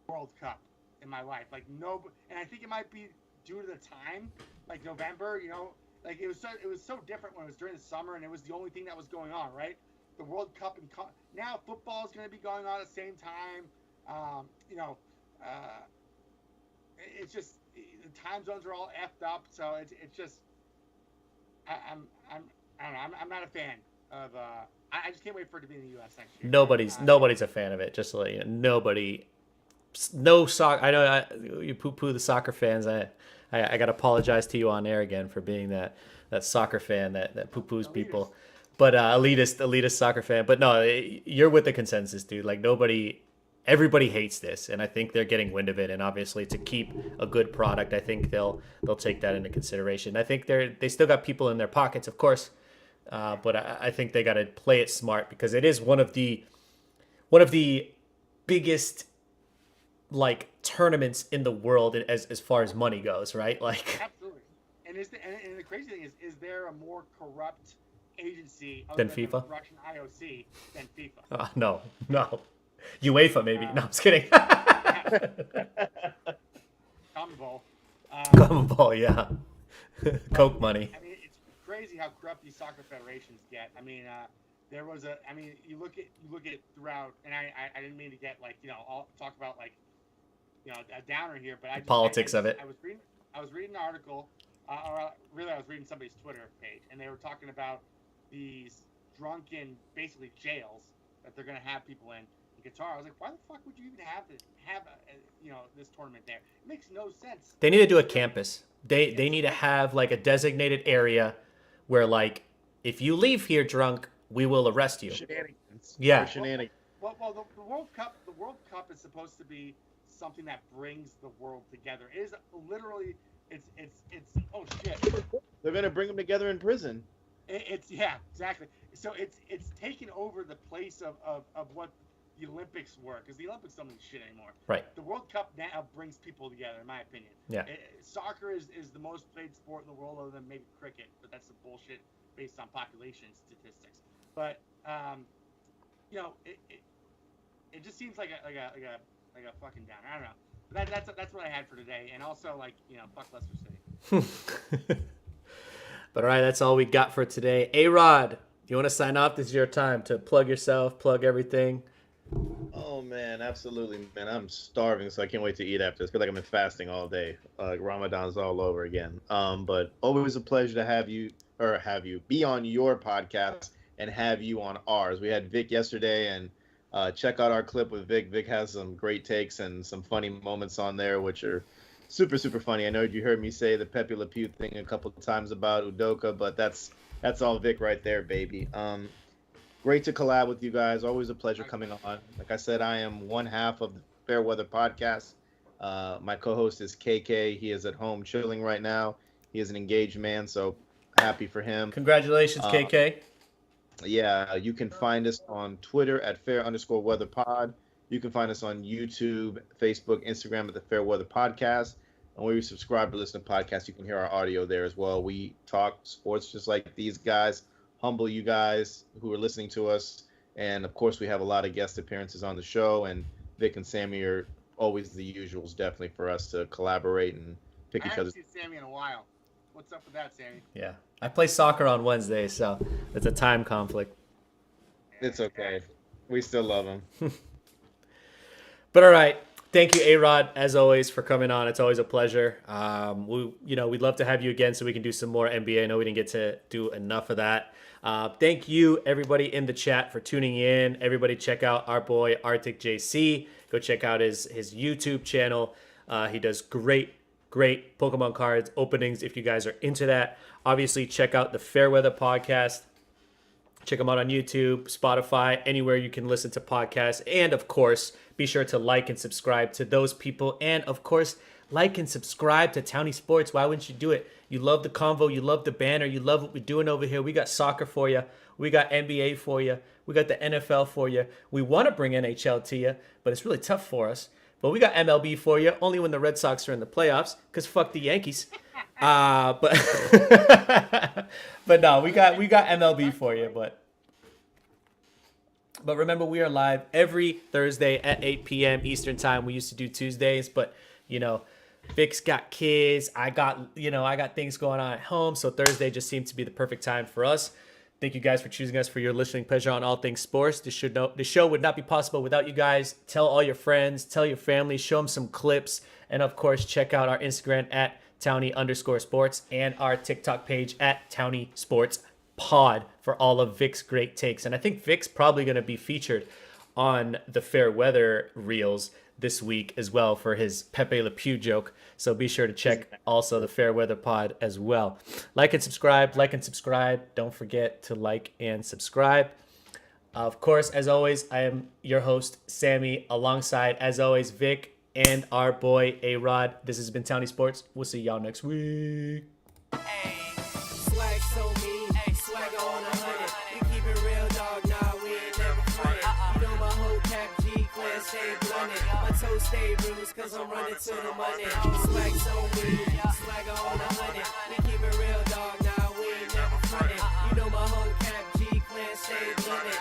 World Cup in my life. Like, no, and I think it might be due to the time, like November. You know, like it was so different when it was during the summer, and it was the only thing that was going on, right? The World Cup, and now football is going to be going on at the same time. You know, it's just the time zones are all effed up, so it's just I don't know. I'm not a fan of. I just can't wait for it to be in the U.S. next year. Nobody's a fan of it. Just to let you know, nobody. No soccer. I know you poo-poo the soccer fans. I got to apologize to you on air again for being that soccer fan that poo-poos people. But elitist soccer fan. But no, you're with the consensus, dude. Like, everybody hates this, and I think they're getting wind of it. And obviously, to keep a good product, I think they'll take that into consideration. I think they still got people in their pockets, of course, but I think they got to play it smart, because it is one of the biggest like tournaments in the world as far as money goes, right? Like, absolutely. And the crazy thing is there a more corrupt agency Than other FIFA? the Russian IOC than FIFA? no. UEFA maybe. No, I'm just kidding. Commonwealth. Common ball, yeah. Coke money. I mean, it's crazy how corrupt these soccer federations get. I mean, there was a. I mean, you look at throughout, and I didn't mean to get like, you know, all talk about like, you know, a downer here, but Politics of it. I was reading an article, or really I was reading somebody's Twitter page, and they were talking about these drunken, basically jails that they're gonna have people in Qatar. I was like, why the fuck would you even have you know, this tournament there? It makes no sense. They need to do a campus. They need to have like a designated area where, like, if you leave here drunk, we will arrest you. Shenanigans. Yeah. Shenanigans. Well, the World Cup is supposed to be something that brings the world together. It is literally, it's oh shit. They're gonna bring them together in prison. It's yeah, exactly. So it's taken over the place of what the Olympics were, because the Olympics don't mean shit anymore. Right. The World Cup now brings people together, in my opinion. Yeah. Soccer is the most played sport in the world, other than maybe cricket, but that's the bullshit based on population statistics. But you know, it just seems like a fucking downer. I don't know. But that's what I had for today, and also, like, you know, fuck Leicester City. But all right, that's all we got for today. A-Rod, you want to sign off? This is your time to plug yourself, plug everything. Oh man, absolutely, man. I'm starving, so I can't wait to eat after this. I feel like I've been fasting all day. Ramadan's all over again. But always a pleasure to have you be on your podcast and have you on ours. We had Vic yesterday, and check out our clip with Vic. Vic has some great takes and some funny moments on there, which are super, super funny. I know you heard me say the Pepe Le Pew thing a couple of times about Udoka, but that's all Vic right there, baby. Great to collab with you guys. Always a pleasure coming on. Like I said, I am one half of the Fair Weather Podcast. My co-host is KK. He is at home chilling right now. He is an engaged man, so happy for him. Congratulations, KK. Yeah, you can find us on Twitter at fair_weather_pod. You can find us on YouTube, Facebook, Instagram at the Fair Weather Podcast. And when you subscribe to listen to podcasts, you can hear our audio there as well. We talk sports just like these guys, humble you guys who are listening to us. And, of course, we have a lot of guest appearances on the show. And Vic and Sammy are always the usuals, definitely, for us to collaborate and pick I each haven't other. seen Sammy in a while. What's up with that, Sammy? Yeah. I play soccer on Wednesdays, so it's a time conflict. It's okay. We still love him. But all right. Thank you, A-Rod, as always, for coming on. It's always a pleasure. We'd love to have you again so we can do some more NBA. I know we didn't get to do enough of that. Thank you, everybody in the chat, for tuning in. Everybody check out our boy, Arctic JC. Go check out his YouTube channel. He does great Pokemon cards openings if you guys are into that. Obviously, check out the Fairweather Podcast. Check them out on YouTube, Spotify, anywhere you can listen to podcasts. And, of course, be sure to like and subscribe to those people. And, of course, like and subscribe to Townie Sports. Why wouldn't you do it? You love the convo. You love the banner. You love what we're doing over here. We got soccer for you. We got NBA for you. We got the NFL for you. We want to bring NHL to you, but it's really tough for us. But we got MLB for you, only when the Red Sox are in the playoffs, because fuck the Yankees. But no, we got MLB for you. But remember, we are live every Thursday at 8 p.m. Eastern time. We used to do Tuesdays, but Vic's got kids. I got things going on at home, so Thursday just seemed to be the perfect time for us. Thank you guys for choosing us for your listening pleasure on all things sports. The show would not be possible without you guys. Tell all your friends, tell your family, show them some clips, and of course, check out our Instagram at Townie_sports and our TikTok page at Townie Sports Pod for all of Vic's great takes. And I think Vic's probably going to be featured on the Fair Weather Reels this week as well for his Pepe Le Pew joke. So be sure to check also the Fair Weather Pod as well. Like and subscribe. Don't forget to like and subscribe. Of course, as always, I am your host, Sammy, alongside, as always, Vic and our boy, A-Rod. This has been Townie Sports. We'll see y'all next week. Swag so mean, swagger on 100. We keep it real, dog. Nah, we ain't never fronted. You know my whole cap G clan stay blunted. My toes stay bruised, cause I'm running to the money. Swag so mean, swagger on 100. We keep it real, dog. Nah, we ain't never fronted. You know my whole cap G clan stay blunted.